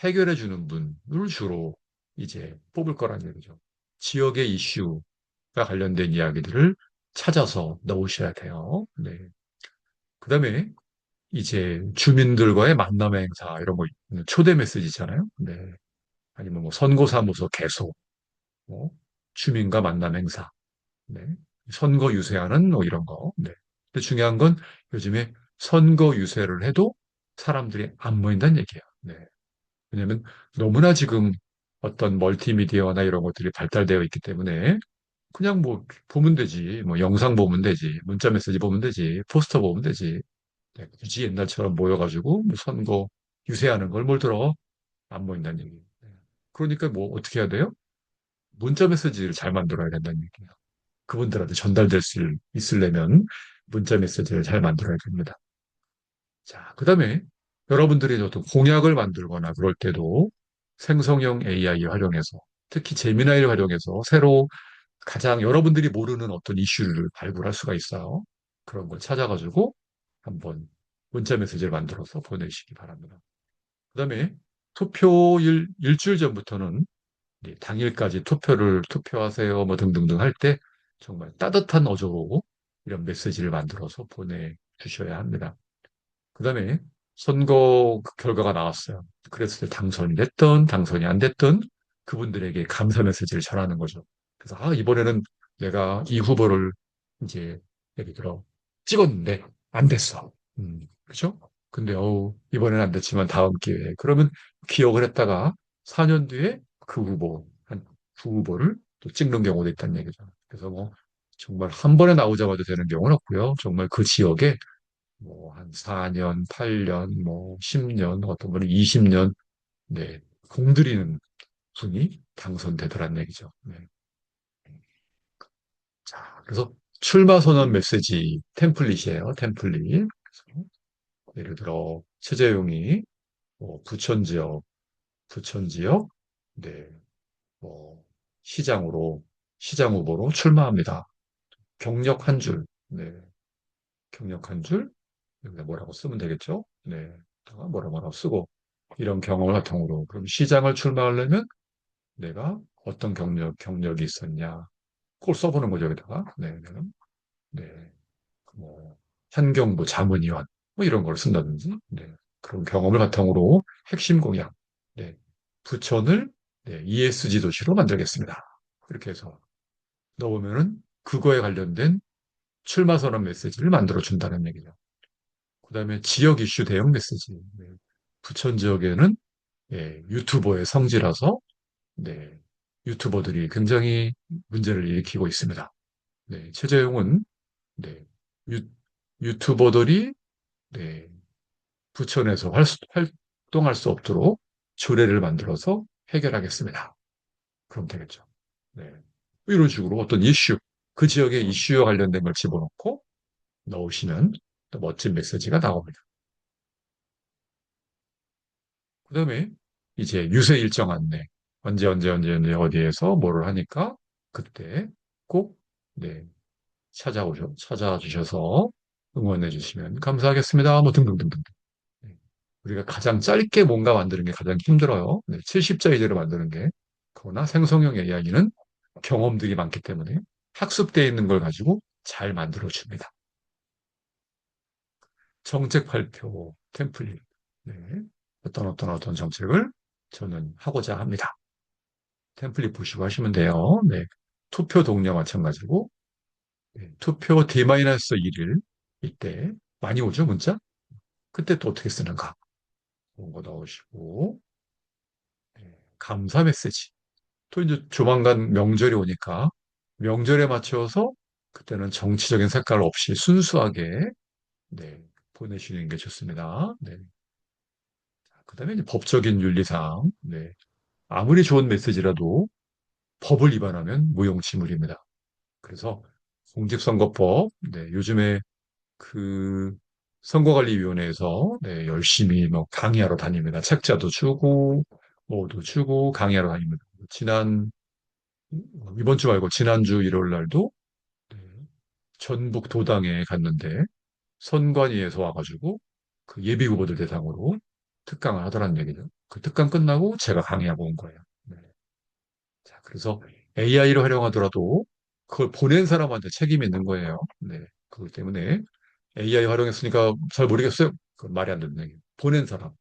해결해 주는 분을 주로 이제 뽑을 거란 얘기죠. 지역의 이슈가 관련된 이야기들을 찾아서 넣으셔야 돼요. 네. 그다음에 이제 주민들과의 만남의 행사 이런 거 초대 메시지 있잖아요. 네. 아니면 뭐 선거사무소 개소, 뭐 주민과 만남 행사, 네. 선거 유세하는 뭐 이런 거. 네. 근데 중요한 건 요즘에 선거 유세를 해도 사람들이 안 모인다는 얘기예요. 네. 왜냐하면 너무나 지금 어떤 멀티미디어나 이런 것들이 발달되어 있기 때문에 그냥 뭐 보면 되지, 뭐 영상 보면 되지, 문자 메시지 보면 되지, 포스터 보면 되지. 네. 굳이 옛날처럼 모여가지고 뭐 선거 유세하는 걸 뭘 들어 안 모인다는 얘기예요. 네. 그러니까 뭐 어떻게 해야 돼요? 문자 메시지를 잘 만들어야 된다는 얘기예요. 그분들한테 전달될 수 있으려면 문자 메시지를 잘 만들어야 됩니다. 자, 그 다음에 여러분들이 어떤 공약을 만들거나 그럴 때도 생성형 AI 활용해서 특히 제미나이를 활용해서 새로 가장 여러분들이 모르는 어떤 이슈를 발굴할 수가 있어요. 그런 걸 찾아가지고 한번 문자 메시지를 만들어서 보내시기 바랍니다. 그 다음에 투표일 일주일 전부터는 당일까지 투표하세요 뭐 등등등 할 때 정말 따뜻한 어조로 이런 메시지를 만들어서 보내주셔야 합니다. 그다음에 선거 결과가 나왔어요. 그랬을 때 당선이 됐든 당선이 안 됐든 그분들에게 감사 메시지를 전하는 거죠. 그래서 이번에는 내가 이 후보를 이제 예를 들어 찍었는데 안 됐어. 그죠? 근데 이번에는 안 됐지만 다음 기회에 그러면 기억을 했다가 4년 뒤에 그 후보 두 후보를 또 찍는 경우도 있다는 얘기죠. 그래서 뭐 정말 한 번에 나오자마자 되는 경우는 없고요. 정말 그 지역에 뭐 한 4년, 8년, 뭐 10년, 어떤 분은 20년, 네, 공들이는 분이 당선되더란 얘기죠. 네. 자, 그래서 출마 선언 메시지 템플릿이에요. 템플릿. 그래서 예를 들어 최재용이 부천 지역, 네, 뭐 시장 후보로 출마합니다. 경력 한 줄, 네, 경력 한 줄, 여기다 뭐라고 쓰면 되겠죠? 네, 뭐라고 쓰고 이런 경험을 바탕으로 그럼 시장을 출마하려면 내가 어떤 경력이 있었냐 그걸 써보는 거죠 여기다가 네, 네, 네. 뭐 환경부 자문위원 뭐 이런 걸 쓴다든지 네, 그런 경험을 바탕으로 핵심 공약 네, 부천을 네, ESG 도시로 만들겠습니다. 이렇게 해서 넣으면은 그거에 관련된 출마 선언 메시지를 만들어 준다는 얘기죠. 그다음에 지역 이슈 대응 메시지. 네. 부천 지역에는 유튜버의 성지라서 네, 유튜버들이 굉장히 문제를 일으키고 있습니다. 네, 최재용은 네, 유, 유튜버들이 네, 부천에서 활동할 수 없도록 조례를 만들어서 해결하겠습니다. 그럼 되겠죠. 네. 이런 식으로 어떤 이슈, 그 지역의 이슈와 관련된 걸 집어넣고 넣으시면 또 멋진 메시지가 나옵니다. 그다음에 이제 유세 일정 안내. 언제 어디에서 뭐를 하니까 그때 꼭 네, 찾아주셔서 응원해 주시면 감사하겠습니다. 뭐 등등등등. 네. 우리가 가장 짧게 뭔가 만드는 게 가장 힘들어요. 네, 70자 이제로 만드는 게. 그러나 생성형 AI는 경험들이 많기 때문에 학습되어 있는 걸 가지고 잘 만들어 줍니다. 정책 발표 템플릿. 네. 어떤 정책을 저는 하고자 합니다. 템플릿 보시고 하시면 돼요. 네. 투표 동료 마찬가지고, 네. 투표 D-1일 이때 많이 오죠, 문자? 그때 또 어떻게 쓰는가? 그런 거 넣으시고, 네. 감사 메시지. 또 이제 조만간 명절이 오니까 명절에 맞춰서 그때는 정치적인 색깔 없이 순수하게 네, 보내시는 게 좋습니다. 네. 그다음에 이제 법적인 윤리사항. 네. 아무리 좋은 메시지라도 법을 위반하면 무용지물입니다. 그래서 공직선거법, 네, 요즘에 그 선거관리위원회에서 네, 열심히 뭐 강의하러 다닙니다. 책자도 주고, 뭐도 주고 강의하러 다닙니다. 이번 주 말고 지난주 일요일 날도 네, 전북 도당에 갔는데 선관위에서 와가지고 그 예비 후보들 대상으로 특강을 하더라는 얘기죠. 그 특강 끝나고 제가 강의하고 온 거예요. 네. 자, 그래서 AI를 활용하더라도 그걸 보낸 사람한테 책임이 있는 거예요. 네. 그렇기 때문에 AI 활용했으니까 잘 모르겠어요. 그건 말이 안 되는 얘기예요. 보낸 사람,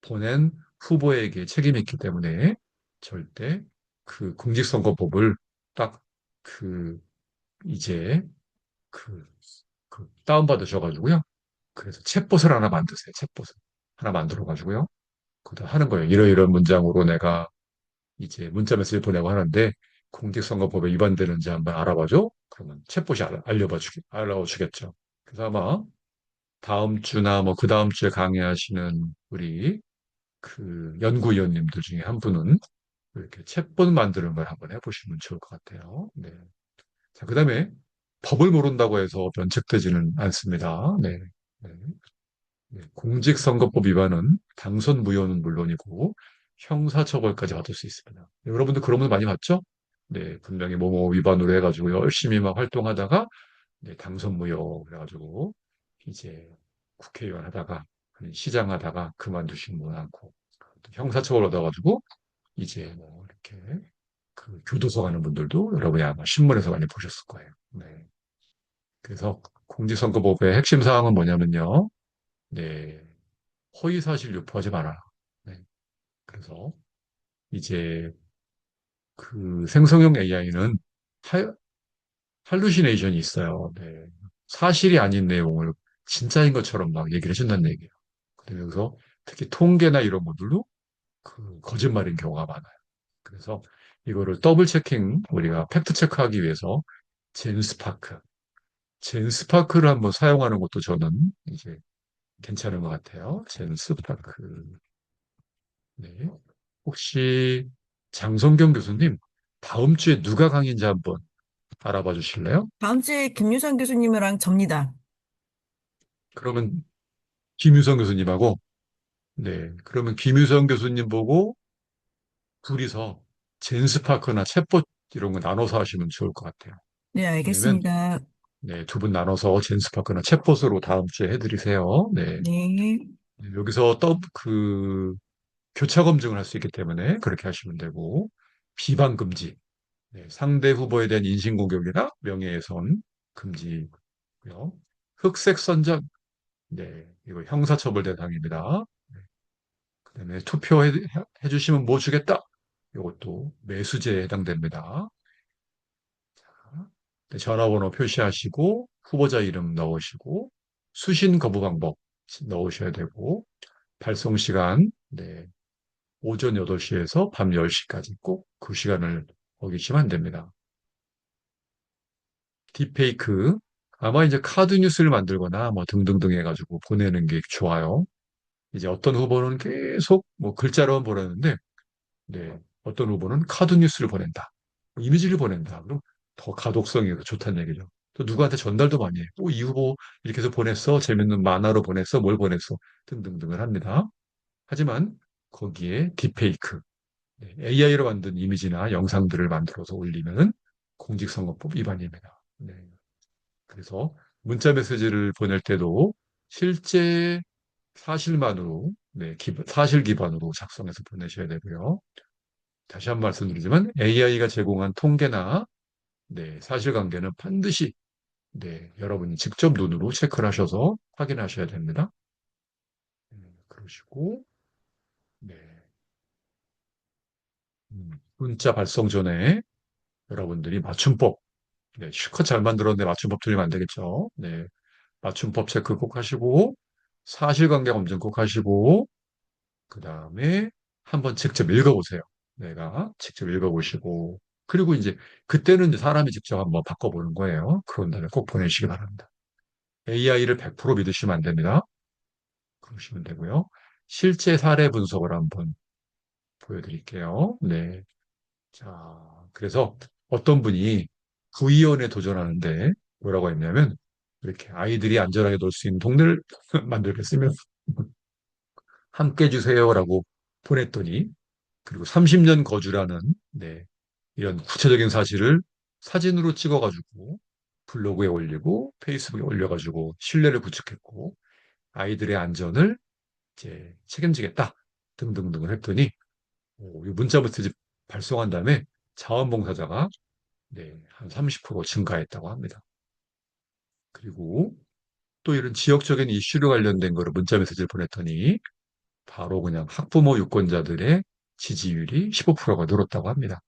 보낸 후보에게 책임이 있기 때문에 절대 그 공직선거법을 딱 그 이제 그, 그 다운받으셔가지고요. 그래서 챗봇을 하나 만드세요. 챗봇을 하나 만들어가지고요. 그다 하는 거예요. 이러이러한 문장으로 내가 이제 문자 메시지 보내고 하는데 공직선거법에 위반되는지 한번 알아봐줘. 그러면 챗봇이 알아주겠죠. 그래서 아마 다음 주나 뭐 그 다음 주에 강의하시는 우리 그 연구위원님들 중에 한 분은 이렇게 챗봇 만드는 걸 한번 해보시면 좋을 것 같아요. 네. 자, 그 다음에 법을 모른다고 해서 면책되지는 않습니다. 네. 네. 네. 공직선거법 위반은 당선 무효는 물론이고 형사처벌까지 받을 수 있습니다. 네, 여러분들 그런 분 많이 봤죠? 네, 분명히 뭐뭐 위반으로 해가지고 열심히 막 활동하다가 네, 당선 무효 그래가지고 이제 국회의원 하다가 시장 하다가 그만두신 분 많고 형사처벌 얻어가지고 이제 뭐 이렇게 그 교도소 가는 분들도 여러분이 아마 신문에서 많이 보셨을 거예요. 네. 그래서 공직선거법의 핵심 사항은 뭐냐면요. 네. 허위사실 유포하지 마라. 네. 그래서 이제 그 생성형 AI는 할루시네이션이 있어요. 네. 사실이 아닌 내용을 진짜인 것처럼 막 얘기를 해준다는 얘기예요. 그래서 특히 통계나 이런 것들도 그 거짓말인 경우가 많아요. 그래서 이거를 더블 체킹, 우리가 팩트 체크하기 위해서 젠스파크, 젠스파크를 한번 사용하는 것도 저는 이제 괜찮은 것 같아요. 젠스파크. 네. 혹시 장성경 교수님, 다음 주에 누가 강의인지 한번 알아봐 주실래요? 다음 주에 김유선 교수님이랑 접니다. 그러면 김유성 교수님하고, 네. 그러면 김유성 교수님 보고 둘이서 젠스파크나 챗봇 이런 거 나눠서 하시면 좋을 것 같아요. 네, 왜냐면, 알겠습니다. 네, 두 분 나눠서 젠스파크나 챗봇으로 다음 주에 해드리세요. 네. 네. 네, 여기서 교차 검증을 할 수 있기 때문에 그렇게 하시면 되고, 비방 금지. 네, 상대 후보에 대한 인신공격이나 명예훼손 금지고요. 흑색 선전, 네, 이거 형사처벌 대상입니다. 네, 그다음에 해주시면 뭐 주겠다. 이것도 매수죄에 해당됩니다. 네, 전화번호 표시하시고 후보자 이름 넣으시고 수신 거부 방법 넣으셔야 되고 발송 시간 네, 오전 8시에서 밤 10시까지 꼭 그 시간을 어기시면 안 됩니다. 딥페이크 아마 이제 카드 뉴스를 만들거나 뭐 등등등 해가지고 보내는 게 좋아요. 이제 어떤 후보는 계속 뭐 글자로만 보내는데, 네, 어떤 후보는 카드 뉴스를 보낸다. 뭐 이미지를 보낸다. 그럼 더 가독성이 좋다는 얘기죠. 또 누구한테 전달도 많이 해. 이 후보 이렇게 해서 보냈어. 재밌는 만화로 보냈어. 뭘 보냈어. 등등등을 합니다. 하지만 거기에 딥페이크, AI로 만든 이미지나 영상들을 만들어서 올리면 공직선거법 위반입니다. 네. 그래서 문자 메시지를 보낼 때도 실제 사실만으로, 네, 사실 기반으로 작성해서 보내셔야 되고요. 다시 한 번 말씀드리지만 AI가 제공한 통계나 네, 사실관계는 반드시 네, 여러분이 직접 눈으로 체크를 하셔서 확인하셔야 됩니다. 그러시고 네, 문자 발송 전에 여러분들이 맞춤법 네, 실컷 잘 만들었는데 맞춤법 틀리면 안 되겠죠. 네, 맞춤법 체크 꼭 하시고 사실관계 검증 꼭 하시고 그 다음에 한번 직접 읽어보세요. 내가 직접 읽어보시고 그리고 이제 그때는 이제 사람이 직접 한번 바꿔보는 거예요. 그런 다음에 꼭 보내시기 바랍니다. AI를 100% 믿으시면 안 됩니다. 그러시면 되고요. 실제 사례 분석을 한번 보여드릴게요. 네. 자, 그래서 어떤 분이 구의원에 도전하는데 뭐라고 했냐면 이렇게 아이들이 안전하게 놀 수 있는 동네를 만들겠으면 함께 해주세요라고 보냈더니 그리고 30년 거주라는 네, 이런 구체적인 사실을 사진으로 찍어가지고 블로그에 올리고 페이스북에 올려가지고 신뢰를 구축했고 아이들의 안전을 이제 책임지겠다 등등등을 했더니 이 문자 메시지 발송한 다음에 자원봉사자가 네, 한 30% 증가했다고 합니다. 그리고 또 이런 지역적인 이슈로 관련된 거를 문자 메시지를 보냈더니 바로 그냥 학부모 유권자들의 지지율이 15%가 늘었다고 합니다.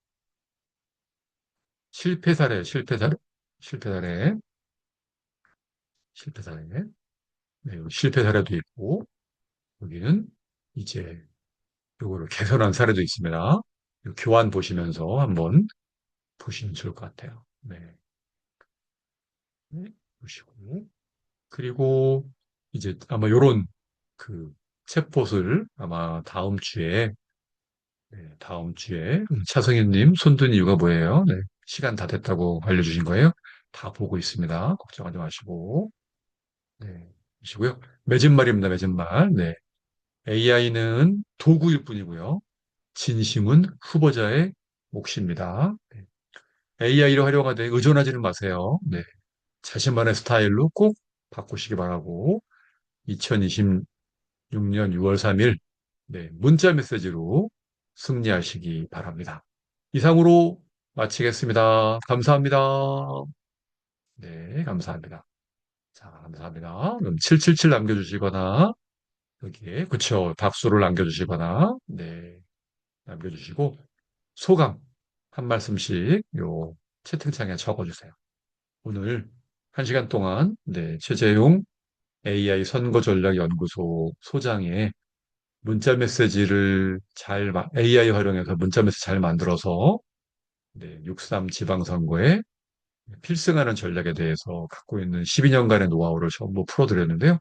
실패 사례, 실패 사례, 실패 사례, 실패 사례. 네, 실패 사례도 있고, 여기는 이제 요거를 개선한 사례도 있습니다. 요 교환 보시면서 한번 보시면 좋을 것 같아요. 네. 네, 보시고. 그리고 이제 아마 요런 그 챗봇을 아마 다음 주에 차성현님 손든 이유가 뭐예요? 네, 시간 다 됐다고 알려주신 거예요? 다 보고 있습니다. 걱정하지 마시고. 네, 보시고요. 맺은말입니다. 맺은말. 네, AI는 도구일 뿐이고요. 진심은 후보자의 몫입니다. 네, AI를 활용하되 의존하지는 마세요. 네, 자신만의 스타일로 꼭 바꾸시기 바라고 2026년 6월 3일 네, 문자 메시지로 승리하시기 바랍니다. 이상으로 마치겠습니다. 감사합니다. 네, 감사합니다. 자, 감사합니다. 그럼 777 남겨주시거나, 여기에, 그쵸, 박수를 남겨주시거나, 네, 남겨주시고, 소감 한 말씀씩 요 채팅창에 적어주세요. 오늘 1시간 동안, 네, 최재용 AI 선거전략연구소 소장의 문자 메시지를 AI 활용해서 문자 메시지 잘 만들어서, 네, 6.3 지방선거에 필승하는 전략에 대해서 갖고 있는 12년간의 노하우를 전부 풀어드렸는데요.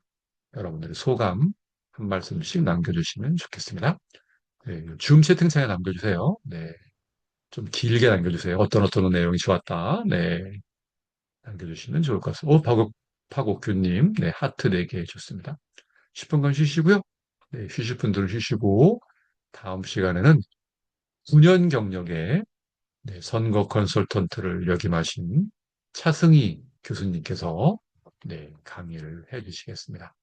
여러분들의 소감 한 말씀씩 남겨주시면 좋겠습니다. 네, 줌 채팅창에 남겨주세요. 네, 좀 길게 남겨주세요. 어떤 내용이 좋았다. 네, 남겨주시면 좋을 것 같습니다. 파곡규님, 네, 하트 4개 좋습니다. 10분간 쉬시고요. 네, 쉬실 분들은 쉬시고, 다음 시간에는 9년 경력의 네, 선거 컨설턴트를 역임하신 차승희 교수님께서 네, 강의를 해 주시겠습니다.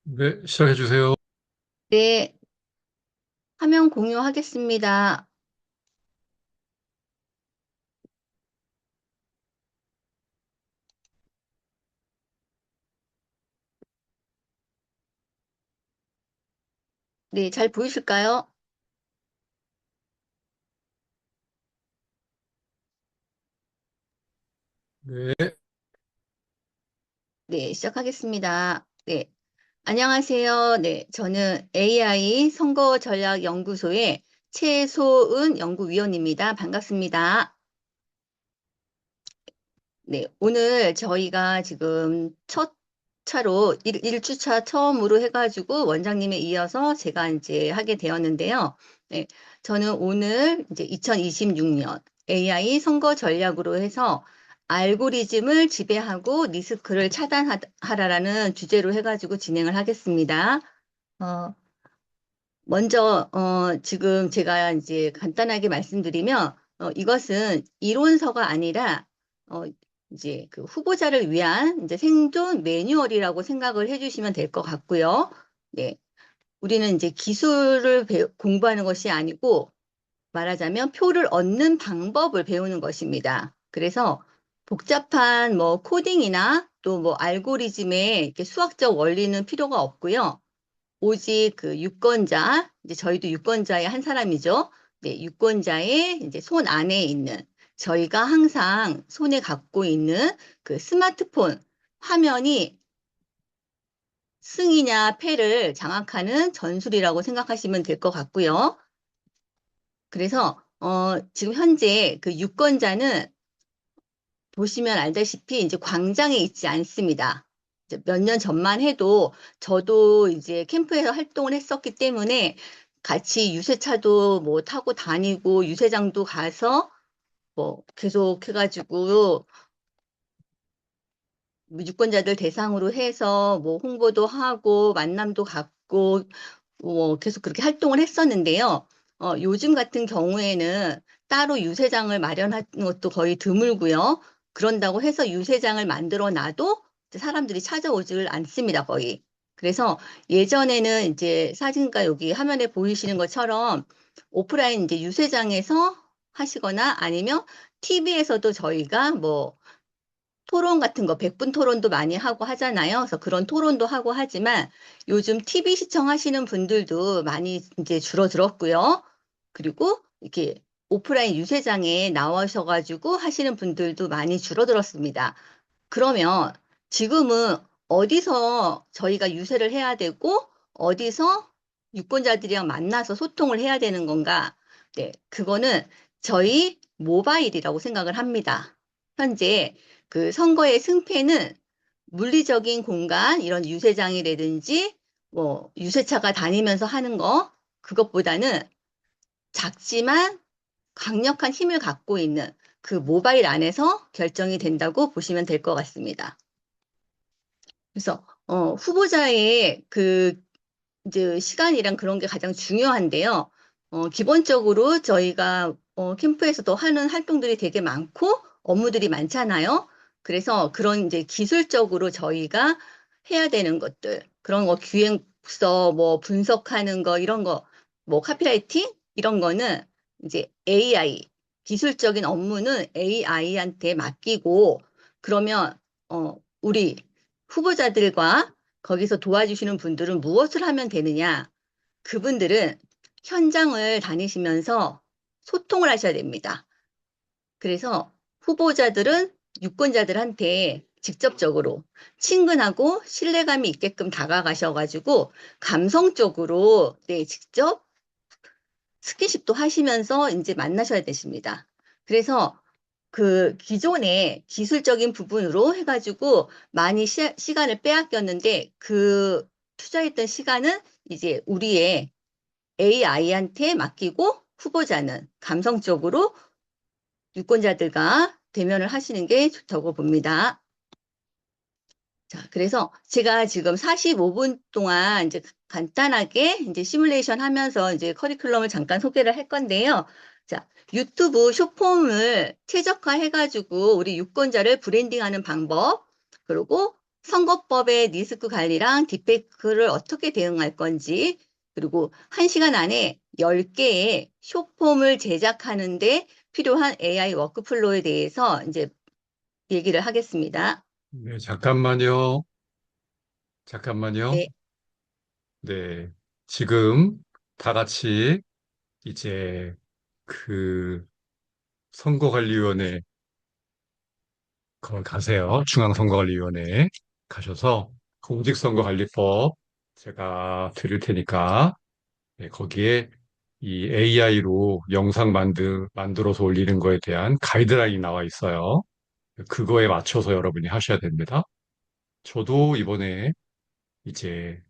네, 시작해 주세요. 네, 화면 공유하겠습니다. 네, 잘 보이실까요? 네, 네, 시작하겠습니다. 네, 안녕하세요. 네, 저는 AI 선거전략연구소의 최소은 연구위원입니다. 반갑습니다. 네, 오늘 저희가 지금 첫 차로 1주차 처음으로 해가지고 원장님에 이어서 제가 이제 하게 되었는데요. 네, 저는 오늘 이제 2026년 AI 선거 전략으로 해서 알고리즘을 지배하고 리스크를 차단하라라는 주제로 해가지고 진행을 하겠습니다. 어, 먼저 지금 제가 이제 간단하게 말씀드리면 이것은 이론서가 아니라 어, 이제 그 후보자를 위한 이제 생존 매뉴얼이라고 생각을 해주시면 될 것 같고요. 네, 우리는 이제 기술을 공부하는 것이 아니고 말하자면 표를 얻는 방법을 배우는 것입니다. 그래서 복잡한 뭐 코딩이나 또 뭐 알고리즘의 이렇게 수학적 원리는 필요가 없고요. 오직 그 유권자, 이제 저희도 유권자의 한 사람이죠. 네, 유권자의 이제 손 안에 있는 저희가 항상 손에 갖고 있는 그 스마트폰 화면이 승이냐 패를 장악하는 전술이라고 생각하시면 될 것 같고요. 그래서 지금 현재 그 유권자는 보시면 알다시피 이제 광장에 있지 않습니다. 몇 년 전만 해도 저도 이제 캠프에서 활동을 했었기 때문에 같이 유세차도 뭐 타고 다니고 유세장도 가서 뭐 계속 해가지고 유권자들 대상으로 해서 뭐 홍보도 하고 만남도 갖고 뭐 계속 그렇게 활동을 했었는데요. 요즘 같은 경우에는 따로 유세장을 마련하는 것도 거의 드물고요. 그런다고 해서 유세장을 만들어 놔도 이제 사람들이 찾아오질 않습니다, 거의. 그래서 예전에는 이제 사진과 여기 화면에 보이시는 것처럼 오프라인 이제 유세장에서 하시거나 아니면 TV에서도 저희가 뭐 토론 같은 거, 백분 토론도 많이 하고 하잖아요. 그래서 그런 토론도 하고 하지만 요즘 TV 시청하시는 분들도 많이 이제 줄어들었고요. 그리고 이렇게 오프라인 유세장에 나와셔가지고 하시는 분들도 많이 줄어들었습니다. 그러면 지금은 어디서 저희가 유세를 해야 되고 어디서 유권자들이랑 만나서 소통을 해야 되는 건가? 네, 그거는 저희 모바일이라고 생각을 합니다. 현재 그 선거의 승패는 물리적인 공간, 이런 유세장이라든지 뭐 유세차가 다니면서 하는 거, 그것보다는 작지만 강력한 힘을 갖고 있는 그 모바일 안에서 결정이 된다고 보시면 될 것 같습니다. 그래서 후보자의 그 이제 시간이랑 그런 게 가장 중요한데요. 기본적으로 저희가 캠프에서도 하는 활동들이 되게 많고 업무들이 많잖아요. 그래서 그런 이제 기술적으로 저희가 해야 되는 것들, 그런 거 기획서 뭐 분석하는 거 이런 거, 뭐 카피라이팅 이런 거는 이제 AI 기술적인 업무는 AI한테 맡기고 그러면 우리 후보자들과 거기서 도와주시는 분들은 무엇을 하면 되느냐? 그분들은 현장을 다니시면서 소통을 하셔야 됩니다. 그래서 후보자들은 유권자들한테 직접적으로 친근하고 신뢰감이 있게끔 다가가셔가지고 감성적으로 네, 직접 스킨십도 하시면서 이제 만나셔야 되십니다. 그래서 그 기존의 기술적인 부분으로 해가지고 많이 시간을 빼앗겼는데 그 투자했던 시간은 이제 우리의 AI한테 맡기고 후보자는 감성적으로 유권자들과 대면을 하시는 게 좋다고 봅니다. 자, 그래서 제가 지금 45분 동안 이제 간단하게 이제 시뮬레이션 하면서 이제 커리큘럼을 잠깐 소개를 할 건데요. 자, 유튜브 숏폼을 최적화해가지고 우리 유권자를 브랜딩하는 방법, 그리고 선거법의 리스크 관리랑 딥페이크를 어떻게 대응할 건지, 그리고 1시간 안에 10개의 숏폼을 제작하는데 필요한 AI 워크플로우에 대해서 이제 얘기를 하겠습니다. 네, 잠깐만요. 잠깐만요. 네, 네. 지금 다 같이 이제 그 선거관리위원회 거기 가세요. 중앙선거관리위원회 가셔서 공직선거관리법 제가 드릴 테니까 네, 거기에 이 AI로 영상 만들어서 올리는 거에 대한 가이드라인이 나와 있어요. 그거에 맞춰서 여러분이 하셔야 됩니다. 저도 이번에 이제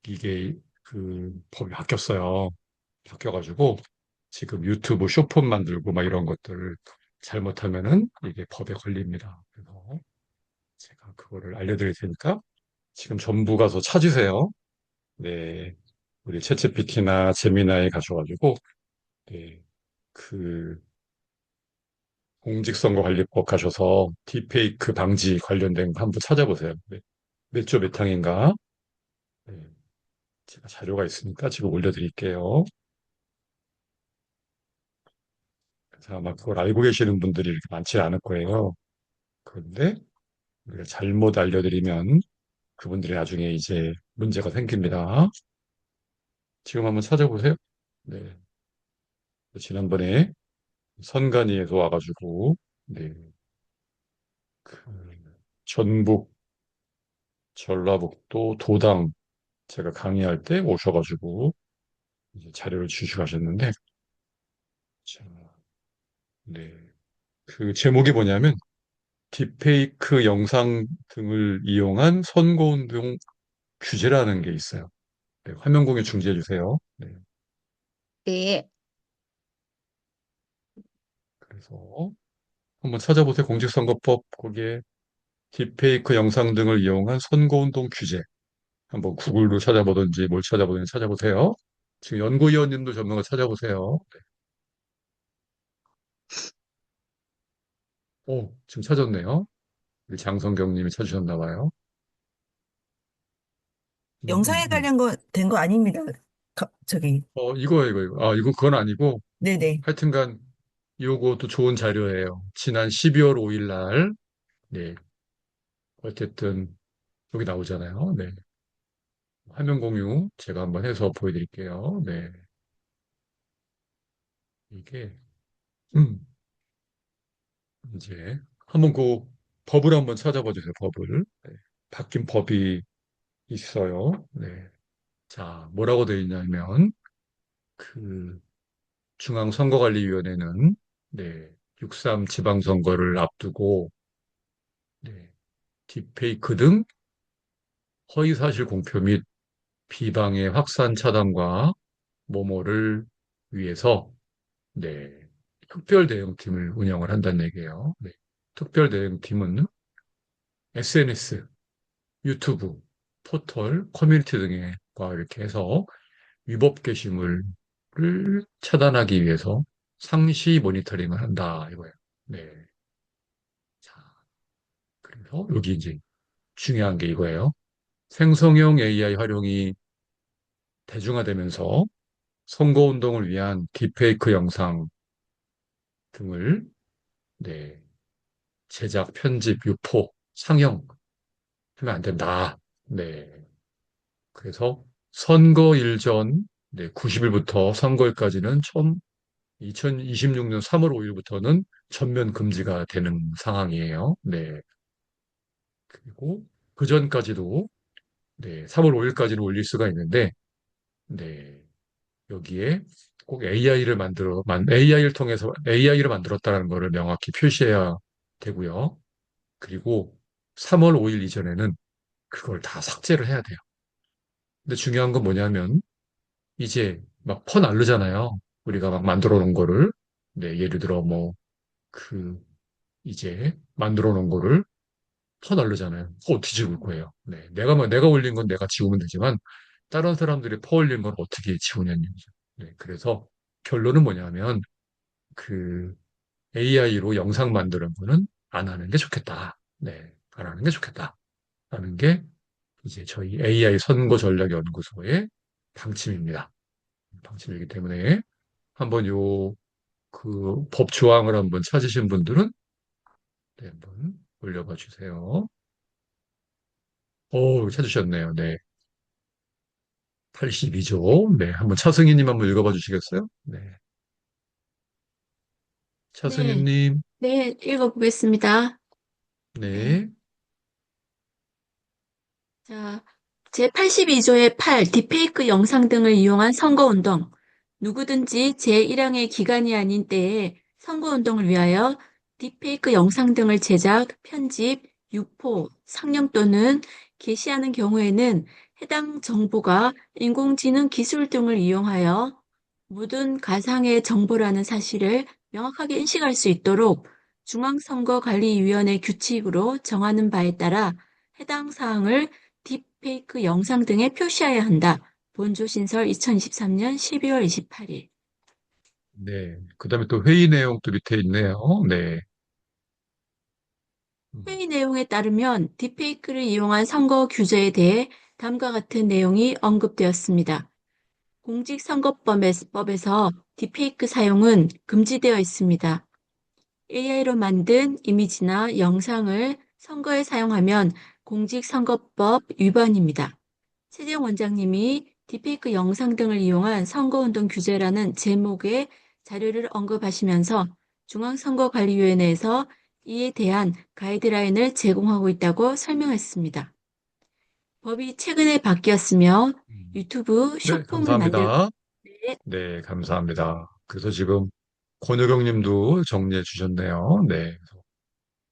이게 그 법이 바뀌었어요. 바뀌어가지고 지금 유튜브 쇼폼 만들고 막 이런 것들 잘못하면은 이게 법에 걸립니다. 그래서 제가 그거를 알려드릴 테니까 지금 전부 가서 찾으세요. 네. 우리 챗GPT나 제미나에 가셔가지고 네. 그 공직선거관리법 가셔서 딥페이크 방지 관련된 거 한번 찾아보세요. 네. 몇 조 몇 항인가? 네. 제가 자료가 있으니까 지금 올려드릴게요. 그래서 아마 그걸 알고 계시는 분들이 이렇게 많지 않을 거예요. 그런데 우리가 잘못 알려드리면 그분들이 나중에 이제 문제가 생깁니다. 지금 한번 찾아보세요. 네. 지난번에 선관위에서 와가지고, 네. 그 전북, 전라북도 도당 제가 강의할 때 오셔가지고 이제 자료를 주시고 가셨는데, 자, 네. 그 제목이 뭐냐면, 딥페이크 영상 등을 이용한 선거운동 규제라는 게 있어요. 네, 화면 공유 중지해 주세요. 네, 네, 그래서 한번 찾아보세요. 공직선거법 거기에 딥페이크 영상 등을 이용한 선거운동 규제. 한번 구글로 찾아보든지 뭘 찾아보든지 찾아보세요. 지금 연구위원님도 전문가 찾아보세요. 오, 지금 찾았네요. 우리 장성경님이 찾으셨나 봐요. 음, 음, 영상에 음. 관련 된 거 아닙니다. 저기. 이거. 아, 이거 그건 아니고 네네. 하여튼간 요것도 좋은 자료예요. 지난 12월 5일 날, 네, 어쨌든 여기 나오잖아요. 네. 화면 공유 제가 한번 해서 보여드릴게요. 네. 이게, 음, 이제 한번 그 법을 한번 찾아봐 주세요. 법을. 네. 바뀐 법이 있어요. 네. 자, 뭐라고 되어 있냐면, 그 중앙선거관리위원회는, 네, 6.3 지방선거를 앞두고, 네, 딥페이크 등 허위사실 공표 및 비방의 확산 차단과 모모를 위해서 네, 특별대응팀을 운영을 한다는 얘기예요. 네. 특별대응팀은 SNS, 유튜브, 포털, 커뮤니티 등과 이렇게 해서 위법 게시물을 차단하기 위해서 상시 모니터링을 한다 이거예요. 네. 자, 그래서 여기 이제 중요한 게 이거예요. 생성형 AI 활용이 대중화되면서 선거운동을 위한 딥페이크 영상 등을 네, 제작, 편집, 유포, 상영 하면 안 된다. 네. 그래서 선거일 전 네, 90일부터 선거일까지는 2026년 3월 5일부터는 전면 금지가 되는 상황이에요. 네. 그리고 그 전까지도 네, 3월 5일까지는 올릴 수가 있는데 네. 여기에 꼭 AI를 통해서 AI를 만들었다는 것을 명확히 표시해야 되고요. 그리고 3월 5일 이전에는 그걸 다 삭제를 해야 돼요. 근데 중요한 건 뭐냐면 이제 막 퍼날르잖아요. 우리가 막 만들어 놓은 거를. 네, 예를 들어 뭐 그 이제 만들어 놓은 거를 퍼날르잖아요. 그거 어떻게 지울 거예요? 네, 내가 올린 건 내가 지우면 되지만 다른 사람들이 퍼올린 건 어떻게 지우냐는 얘기죠. 네, 그래서 결론은 뭐냐면 그 AI로 영상 만드는 거는 안 하는 게 좋겠다. 네, 안 하는 게 좋겠다. 라는 게 이제 저희 AI 선거전략연구소의 방침입니다. 방침이기 때문에 한번 그 법 조항을 한번 찾으신 분들은 네, 한번 올려봐 주세요. 찾으셨네요. 네. 82조. 네. 한번 차승희님 한번 읽어봐 주시겠어요? 네. 네, 차승희님. 네, 읽어보겠습니다. 네. 네. 자, 제82조의 8, 딥페이크 영상 등을 이용한 선거운동. 누구든지 제1항의 기간이 아닌 때에 선거운동을 위하여 딥페이크 영상 등을 제작, 편집, 유포, 상영 또는 게시하는 경우에는 해당 정보가 인공지능 기술 등을 이용하여 모든 가상의 정보라는 사실을 명확하게 인식할 수 있도록 중앙선거관리위원회 규칙으로 정하는 바에 따라 해당 사항을 딥페이크 영상 등에 표시해야 한다. 본조신설 2023년 12월 28일. 네. 그 다음에 또 회의 내용도 밑에 있네요. 네. 음, 회의 내용에 따르면 딥페이크를 이용한 선거 규제에 대해 다음과 같은 내용이 언급되었습니다. 공직선거법에서 딥페이크 사용은 금지되어 있습니다. AI로 만든 이미지나 영상을 선거에 사용하면 공직선거법 위반입니다. 최재형 원장님이 딥페이크 영상 등을 이용한 선거운동 규제라는 제목의 자료를 언급하시면서 중앙선거관리위원회에서 이에 대한 가이드라인을 제공하고 있다고 설명했습니다. 법이 최근에 바뀌었으며 음. 유튜브 네. 숏폼을 만들 감사합니다. 때 네. 감사합니다. 그래서 지금 권효경 님도 정리해 주셨네요. 네.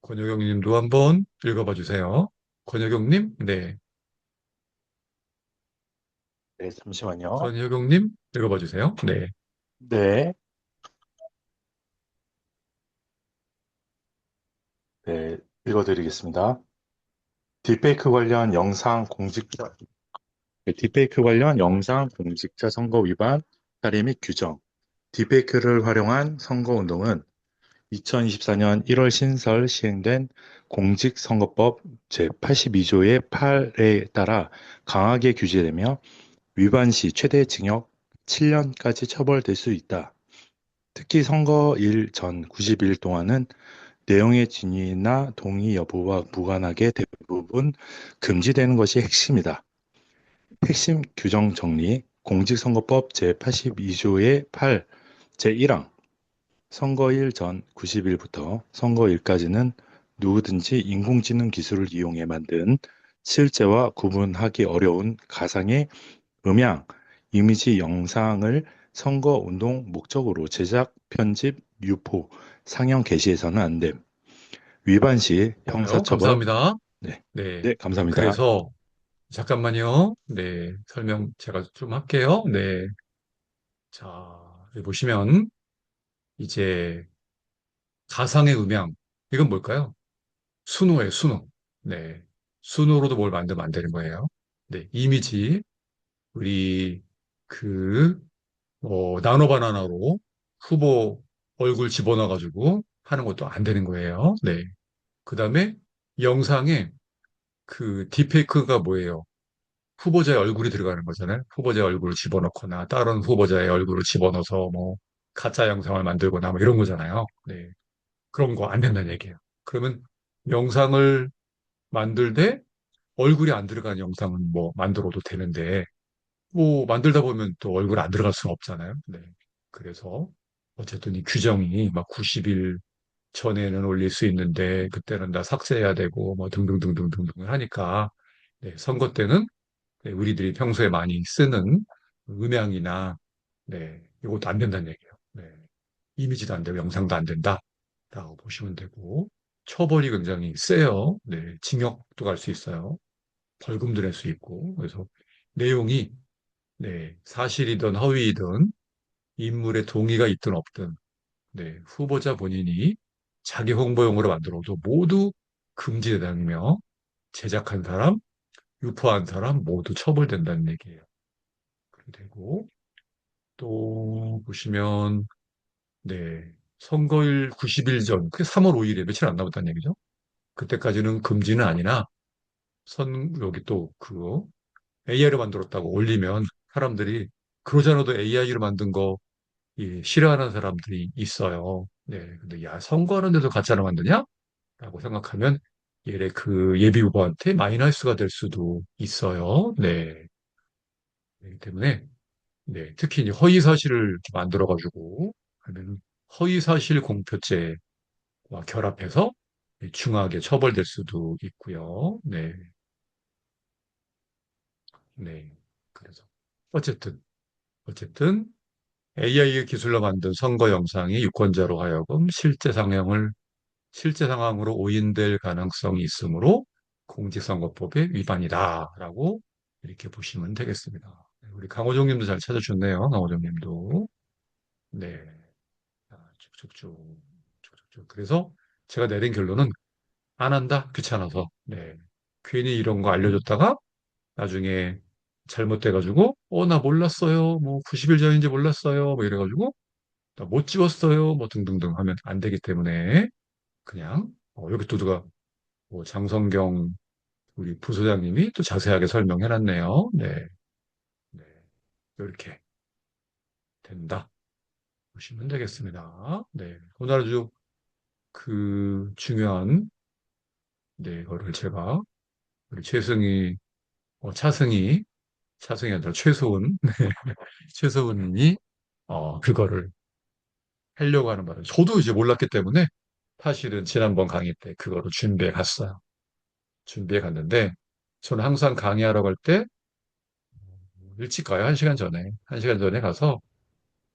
권효경 님도 한번 읽어봐 주세요. 권효경 님? 네. 네, 잠시만요. 권효경 님 읽어봐 주세요. 네. 네, 네, 읽어드리겠습니다. 딥페이크 관련 영상 공직자, 딥페이크 관련 영상 공직자 선거 위반 사례 및 규정. 딥페이크를 활용한 선거운동은 2024년 1월 신설 시행된 공직선거법 제82조의 8에 따라 강하게 규제되며 위반 시 최대 징역 7년까지 처벌될 수 있다. 특히 선거일 전 90일 동안은 내용의 진위나 동의 여부와 무관하게 대부분 금지되는 것이 핵심이다. 핵심 규정 정리, 공직선거법 제82조의 8, 제1항, 선거일 전 90일부터 선거일까지는 누구든지 인공지능 기술을 이용해 만든 실제와 구분하기 어려운 가상의 음향, 이미지 영상을 선거운동 목적으로 제작, 편집, 유포, 상영 게시해서는 안 됨. 위반 시 형사처벌. 감사합니다. 네, 네. 네, 감사합니다. 그래서 잠깐만요. 네. 설명 제가 좀 할게요. 네. 자, 여기 보시면 이제 가상의 음향. 이건 뭘까요? 순호예요, 순호. 네. 순호로도 뭘 만들면 안 되는 거예요. 네. 이미지. 우리 그 나노 바나나로 후보 얼굴 집어넣어가지고 하는 것도 안 되는 거예요. 네. 그 다음에 영상에 그 딥페이크가 뭐예요? 후보자의 얼굴이 들어가는 거잖아요. 후보자의 얼굴을 집어넣거나 다른 후보자의 얼굴을 집어넣어서 뭐 가짜 영상을 만들거나 뭐 이런 거잖아요. 네. 그런 거 안 된다는 얘기예요. 그러면 영상을 만들 때 얼굴이 안 들어간 영상은 뭐 만들어도 되는데 뭐 만들다 보면 또 얼굴 안 들어갈 수는 없잖아요. 네. 그래서 어쨌든 이 규정이 막 90일 전에는 올릴 수 있는데 그때는 다 삭제해야 되고 뭐 등등등등등등 하니까 네, 선거 때는 네, 우리들이 평소에 많이 쓰는 음향이나 네, 이것도 안 된다는 얘기예요. 네. 이미지도 안 되고 영상도 안 된다라고 보시면 되고 처벌이 굉장히 세요. 네, 징역도 갈 수 있어요. 벌금도 낼 수 있고 그래서 내용이 네, 사실이든 허위이든 인물의 동의가 있든 없든 네, 후보자 본인이 자기 홍보용으로 만들어도 모두 금지 대상이며 제작한 사람, 유포한 사람 모두 처벌된다는 얘기예요. 그렇게 되고 또 보시면 네, 선거일 90일 전, 그게 3월 5일에 며칠 안 남았다는 얘기죠. 그때까지는 금지는 아니나 여기 또 그거 AI로 만들었다고 올리면 사람들이 그러잖아도 AI로 만든 거 싫어하는 사람들이 있어요. 네. 근데 야, 선거하는데도 가짜로 만드냐? 라고 생각하면 그 예비 후보한테 마이너스가 될 수도 있어요. 네. 그렇기 때문에 네, 특히 이제 허위 사실을 이렇게 만들어가지고 하면 허위 사실 공표죄와 결합해서 중하게 처벌될 수도 있고요. 네, 네. 그래서 어쨌든 AI 기술로 만든 선거 영상이 유권자로 하여금 실제 상황으로 오인될 가능성이 있으므로 공직선거법의 위반이다라고 이렇게 보시면 되겠습니다. 우리 강호정 님도 잘 찾아주셨네요. 강호정 님도. 네. 자, 쭉쭉쭉. 그래서 제가 내린 결론은 안 한다. 귀찮아서. 네. 괜히 이런 거 알려줬다가 나중에 잘못돼가지고, 나 몰랐어요. 뭐 90일 전인지 몰랐어요. 뭐 이래가지고, 나 못 지웠어요. 뭐 등등등 하면 안 되기 때문에 그냥, 여기 또 누가, 뭐 장성경 우리 부소장님이 또 자세하게 설명해놨네요. 네. 네. 이렇게 된다. 보시면 되겠습니다. 네. 오늘 아주 중요한, 네, 거를 제가, 우리 차승이 아니라 최소은, 최소은님이, 그거를 하려고 하는 바람에, 저도 이제 몰랐기 때문에, 사실은 지난번 강의 때 그거를 준비해 갔어요. 준비해 갔는데, 저는 항상 강의하러 갈 때, 일찍 가요. 1시간 전에. 1시간 전에 가서,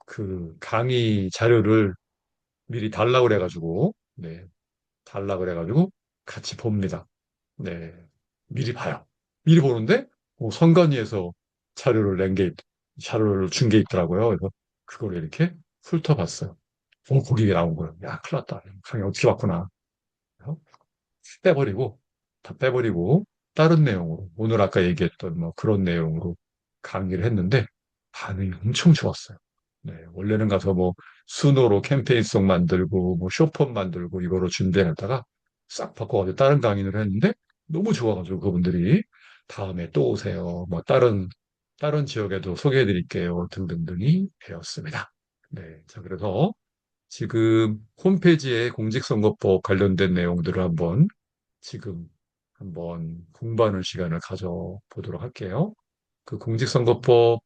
그 강의 자료를 미리 달라고 그래가지고, 네, 달라고 그래가지고, 같이 봅니다. 네. 미리 봐요. 미리 보는데, 선관위에서 자료를 준 게 있더라고요. 그래서 그걸 이렇게 훑어봤어요. 거기에 나온 거예요. 야, 큰일 났다. 강의 어떻게 봤구나. 그래서 빼버리고, 다 빼버리고, 다른 내용으로, 오늘 아까 얘기했던 뭐 그런 내용으로 강의를 했는데, 반응이 엄청 좋았어요. 네. 원래는 가서 뭐, 순호로 캠페인송 만들고, 뭐, 쇼폼 만들고, 이거로 준비해놨다가 싹 바꿔가지고 다른 강의를 했는데, 너무 좋아가지고 그분들이 다음에 또 오세요. 뭐, 다른 지역에도 소개해드릴게요. 등등등이 되었습니다. 네. 자, 그래서 지금 홈페이지에 공직선거법 관련된 내용들을 지금 한번 공부하는 시간을 가져보도록 할게요. 그 공직선거법,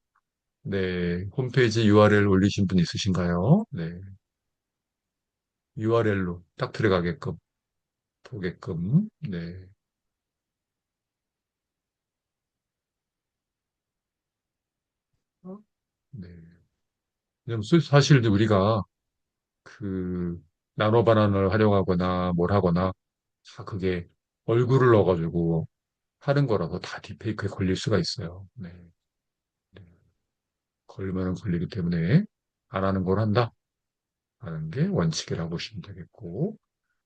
네, 홈페이지 URL 올리신 분 있으신가요? 네, URL로 딱 들어가게끔, 보게끔, 네. 네. 왜냐면 사실 우리가 그 나노 반환을 활용하거나 뭘 하거나 다 그게 얼굴을 넣어가지고 하는 거라서 다 딥페이크에 걸릴 수가 있어요. 네. 네. 걸면은 걸리기 때문에 안 하는 걸 한다 하는 게 원칙이라고 보시면 되겠고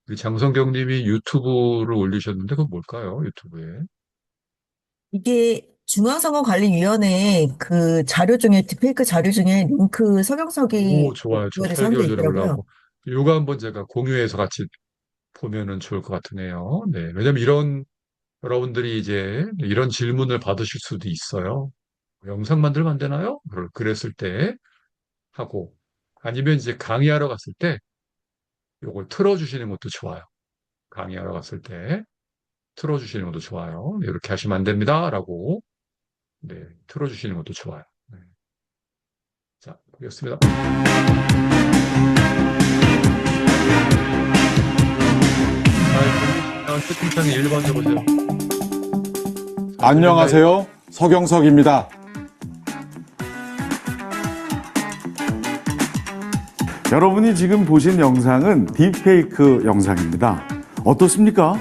우리 장성경 님이 유튜브를 올리셨는데 그건 뭘까요? 유튜브에. 이게 중앙선거관리위원회 그 자료 중에, 디페이크 자료 중에 링크 오, 서경석이 좋아요. 저 UR에서 한 게 8개월 전에 있더라고요. 올라오고 요거 한번 제가 공유해서 같이 보면은 좋을 것 같으네요. 네. 왜냐면 여러분들이 이제 이런 질문을 받으실 수도 있어요. 영상 만들면 안 되나요? 그랬을 때 하고 아니면 이제 강의하러 갔을 때 요걸 틀어주시는 것도 좋아요. 강의하러 갔을 때 틀어주시는 것도 좋아요. 네, 이렇게 하시면 안 됩니다라고 네, 틀어주시는 것도 좋아요. 네. 자, 보겠습니다. 자, 채팅창에 1번 해보세요. 안녕하세요. 서경석입니다. 여러분이 지금 보신 영상은 딥페이크 영상입니다. 어떻습니까?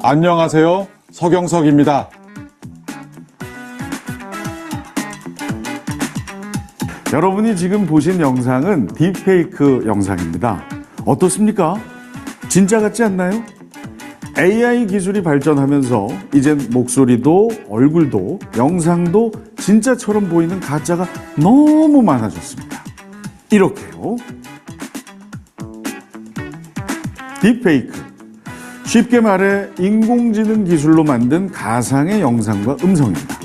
안녕하세요. 서경석입니다. 여러분이 지금 보신 영상은 딥페이크 영상입니다. 어떻습니까? 진짜 같지 않나요? AI 기술이 발전하면서 이젠 목소리도 얼굴도 영상도 진짜처럼 보이는 가짜가 너무 많아졌습니다. 이렇게요. 딥페이크. 쉽게 말해 인공지능 기술로 만든 가상의 영상과 음성입니다.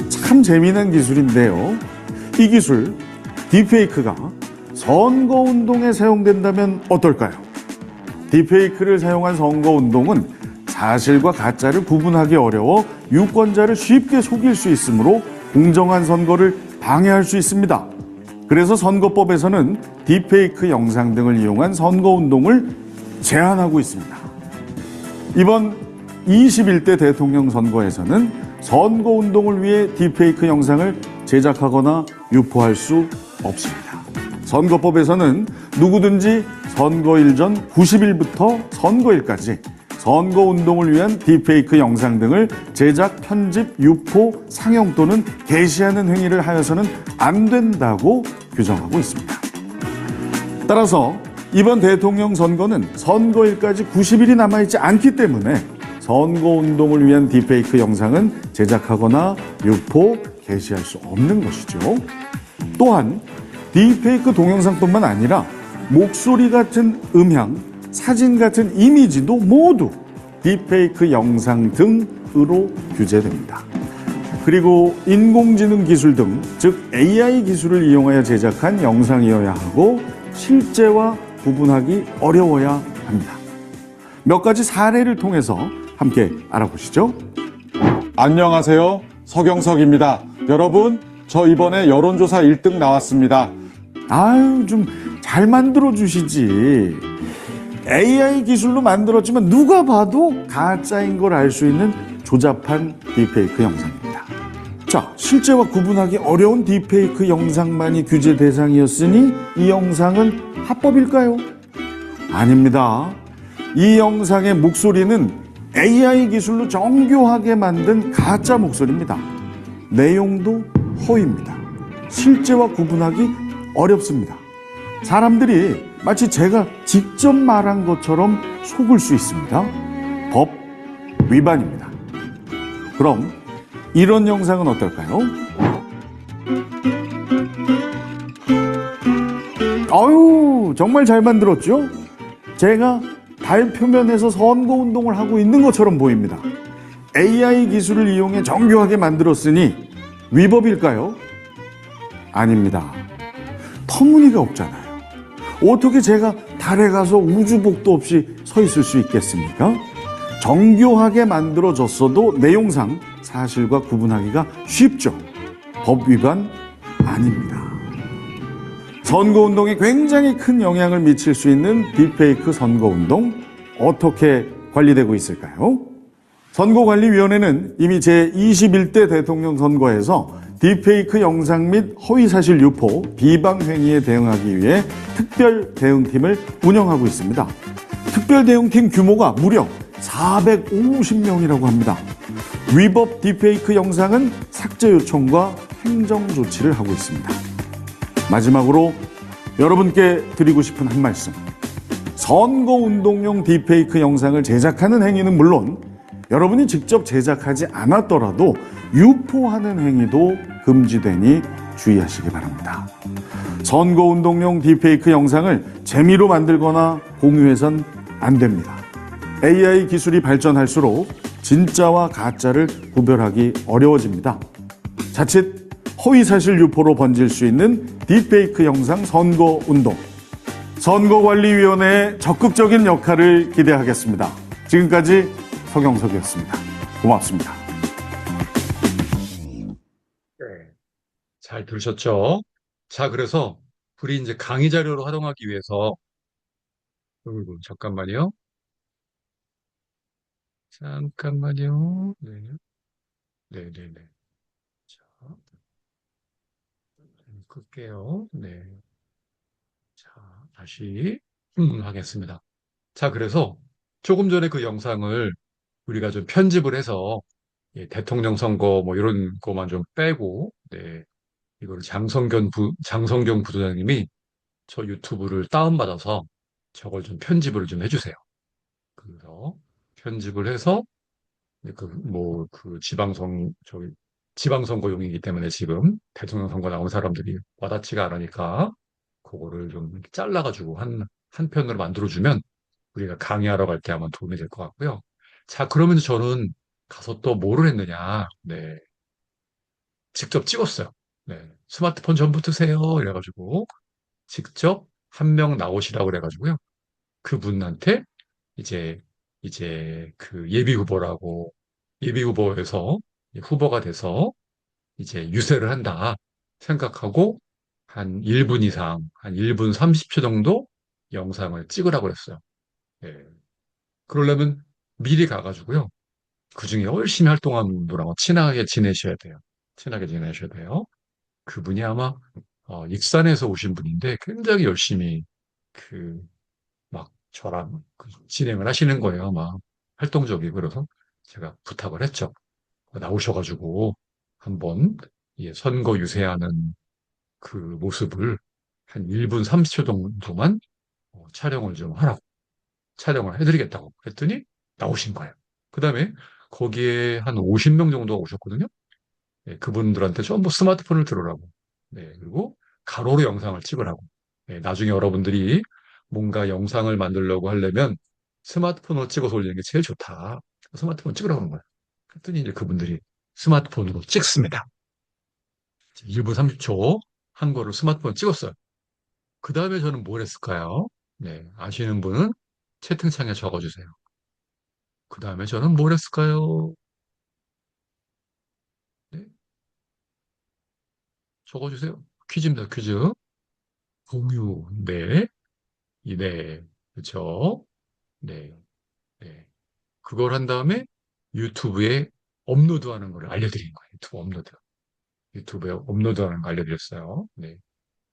참 재미난 기술인데요. 이 기술, 딥페이크가 선거운동에 사용된다면 어떨까요? 딥페이크를 사용한 선거운동은 사실과 가짜를 구분하기 어려워 유권자를 쉽게 속일 수 있으므로 공정한 선거를 방해할 수 있습니다. 그래서 선거법에서는 딥페이크 영상 등을 이용한 선거운동을 제한하고 있습니다. 이번 21대 대통령 선거에서는 선거운동을 위해 딥페이크 영상을 제작하거나 유포할 수 없습니다. 선거법에서는 누구든지 선거일 전 90일부터 선거일까지 선거운동을 위한 딥페이크 영상 등을 제작, 편집, 유포, 상영 또는 게시하는 행위를 하여서는 안 된다고 규정하고 있습니다. 따라서 이번 대통령 선거는 선거일까지 90일이 남아있지 않기 때문에 선거운동을 위한 딥페이크 영상은 제작하거나 유포, 게시할 수 없는 것이죠. 또한 딥페이크 동영상뿐만 아니라 목소리 같은 음향, 사진 같은 이미지도 모두 딥페이크 영상 등으로 규제됩니다. 그리고 인공지능 기술 등, 즉 AI 기술을 이용하여 제작한 영상이어야 하고 실제와 구분하기 어려워야 합니다. 몇 가지 사례를 통해서 함께 알아보시죠. 안녕하세요. 서경석입니다. 여러분, 저 이번에 여론조사 1등 나왔습니다. 아유, 좀 잘 만들어 주시지. AI 기술로 만들었지만 누가 봐도 가짜인 걸 알 수 있는 조잡한 딥페이크 영상입니다. 자, 실제와 구분하기 어려운 딥페이크 영상만이 규제 대상이었으니 이 영상은 합법일까요? 아닙니다. 이 영상의 목소리는 AI 기술로 정교하게 만든 가짜 목소리입니다. 내용도 허위입니다. 실제와 구분하기 어렵습니다. 사람들이 마치 제가 직접 말한 것처럼 속을 수 있습니다. 법 위반입니다. 그럼 이런 영상은 어떨까요? 아유, 정말 잘 만들었죠? 제가 달 표면에서 선거운동을 하고 있는 것처럼 보입니다. AI 기술을 이용해 정교하게 만들었으니 위법일까요? 아닙니다. 터무니가 없잖아요. 어떻게 제가 달에 가서 우주복도 없이 서 있을 수 있겠습니까? 정교하게 만들어졌어도 내용상 사실과 구분하기가 쉽죠. 법 위반 아닙니다. 선거운동에 굉장히 큰 영향을 미칠 수 있는 딥페이크 선거운동 어떻게 관리되고 있을까요? 선거관리위원회는 이미 제21대 대통령 선거에서 딥페이크 영상 및 허위사실 유포, 비방 행위에 대응하기 위해 특별 대응팀을 운영하고 있습니다. 특별 대응팀 규모가 무려 450명이라고 합니다. 위법 딥페이크 영상은 삭제 요청과 행정 조치를 하고 있습니다. 마지막으로 여러분께 드리고 싶은 한 말씀. 선거운동용 딥페이크 영상을 제작하는 행위는 물론 여러분이 직접 제작하지 않았더라도 유포하는 행위도 금지되니 주의하시기 바랍니다. 선거운동용 딥페이크 영상을 재미로 만들거나 공유해선 안 됩니다. AI 기술이 발전할수록 진짜와 가짜를 구별하기 어려워집니다. 자칫 허위사실 유포로 번질 수 있는 딥페이크 영상 선거운동. 선거관리위원회의 적극적인 역할을 기대하겠습니다. 지금까지 서경석이었습니다. 고맙습니다. 네, 잘 들으셨죠? 자, 그래서 우리 이제 강의 자료로 활용하기 위해서, 어이구, 잠깐만요. 잠깐만요. 네, 네, 네, 네. 자, 끌게요. 네. 자, 다시 하겠습니다. 자, 그래서 조금 전에 그 영상을 우리가 좀 편집을 해서 예, 대통령 선거 뭐 이런 거만 좀 빼고, 네, 이걸 장성경 부소장님이 저 유튜브를 다운받아서 저걸 좀 편집을 좀 해주세요. 그래서 편집을 해서 지방선거용이기 때문에 지금 대통령 선거 나온 사람들이 와닿지가 않으니까 그거를 좀 이렇게 잘라가지고 한 편으로 만들어주면 우리가 강의하러 갈 때 아마 도움이 될 것 같고요. 자, 그러면서 저는 가서 또 뭐를 했느냐. 네. 직접 찍었어요. 네. 스마트폰 전부 드세요. 이래가지고 직접 한 명 나오시라고 그래가지고요. 그분한테 이제 그 예비 후보에서 후보가 돼서 이제 유세를 한다 생각하고 한 1분 30초 정도 영상을 찍으라고 그랬어요. 예. 그러려면 미리 가가지고요. 그중에 열심히 활동한 분들하고 친하게 지내셔야 돼요. 친하게 지내셔야 돼요. 그분이 아마 익산에서 오신 분인데 굉장히 열심히 그 막 저랑 진행을 하시는 거예요. 막 활동적이고 그래서 제가 부탁을 했죠. 나오셔가지고 한번 선거 유세하는 그 모습을 한 1분 30초 정도만 촬영을 좀 하라고 촬영을 해드리겠다고 그랬더니 나오신 거예요. 그 다음에 거기에 한 50명 정도가 오셨거든요. 네, 그분들한테 전부 스마트폰을 들으라고. 네, 그리고 가로로 영상을 찍으라고. 네, 나중에 여러분들이 뭔가 영상을 만들려고 하려면 스마트폰으로 찍어서 올리는 게 제일 좋다. 스마트폰 찍으라고 하는 거예요. 그랬더니 이제 그분들이 스마트폰으로 찍습니다. 1분 30초 한 거를 스마트폰 찍었어요. 그 다음에 저는 뭘 했을까요? 네, 아시는 분은 채팅창에 적어주세요. 그 다음에 저는 뭘 했을까요? 네, 적어주세요. 퀴즈입니다, 퀴즈. 공유, 네, 네, 그렇죠. 네, 네. 그걸 한 다음에 유튜브에 업로드하는 걸 알려드린 거예요. 유튜브에 업로드하는 거 알려드렸어요. 네.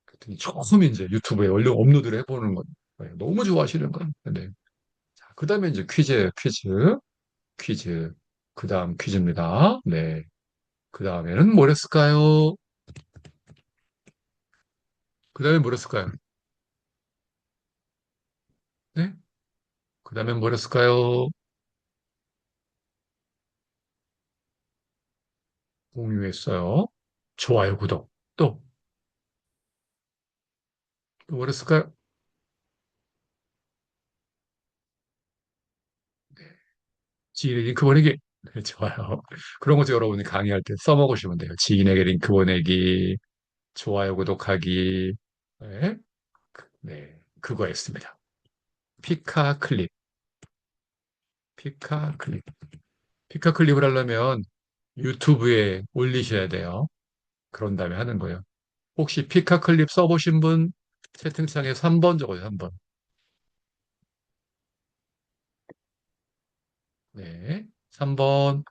그랬더니 처음 이제 유튜브에 얼른 업로드를 해보는 거예요. 너무 좋아하시는 거예요. 네. 자, 그 다음에 이제 퀴즈. 그 다음 퀴즈입니다. 네. 그 다음에는 뭘 했을까요? 그 다음에 뭘 했을까요? 네? 그 다음에 뭘 했을까요? 공유했어요. 좋아요, 구독. 또 뭘 했을까요? 지인의 링크 보내기. 네, 좋아요. 그런 것도 여러분이 강의할 때 써먹으시면 돼요. 지인에게 링크 보내기, 좋아요, 구독하기. 네, 네, 그거 했습니다. 피카 클립. 피카 클립. 피카 클립을 하려면 유튜브에 올리셔야 돼요. 그런 다음에 하는 거예요. 혹시 피카 클립 써보신 분 채팅창에 3번 적어요, 3번. 네, 3번.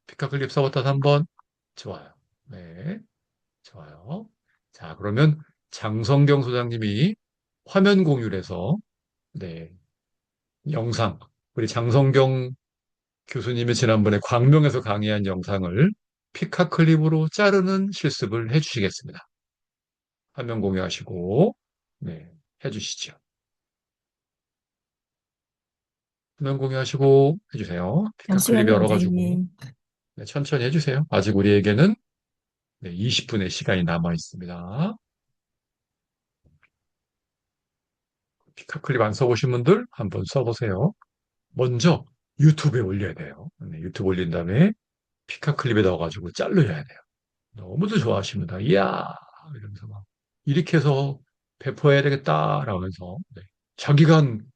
피카 클립 써봤다 3번. 좋아요. 네, 좋아요. 자, 그러면 장성경 소장님이 화면 공유를 해서, 네, 영상, 우리 장성경 교수님이 지난번에 광명에서 강의한 영상을 피카 클립으로 자르는 실습을 해주시겠습니다. 화면 공유하시고, 네, 해주시죠. 화면 공유하시고 해주세요. 피카 클립 잠시만요, 열어가지고, 원장님. 네, 천천히 해주세요. 아직 우리에게는 네, 20분의 시간이 남아 있습니다. 피카 클립 안 써보신 분들 한번 써보세요. 먼저 유튜브에 올려야 돼요. 네, 유튜브 올린 다음에 피카 클립에 넣어가지고 자르셔야 돼요. 너무도 좋아하십니다. 이야! 이러면서 막, 이렇게 해서 배포해야 되겠다, 라면서. 네. 자기가 한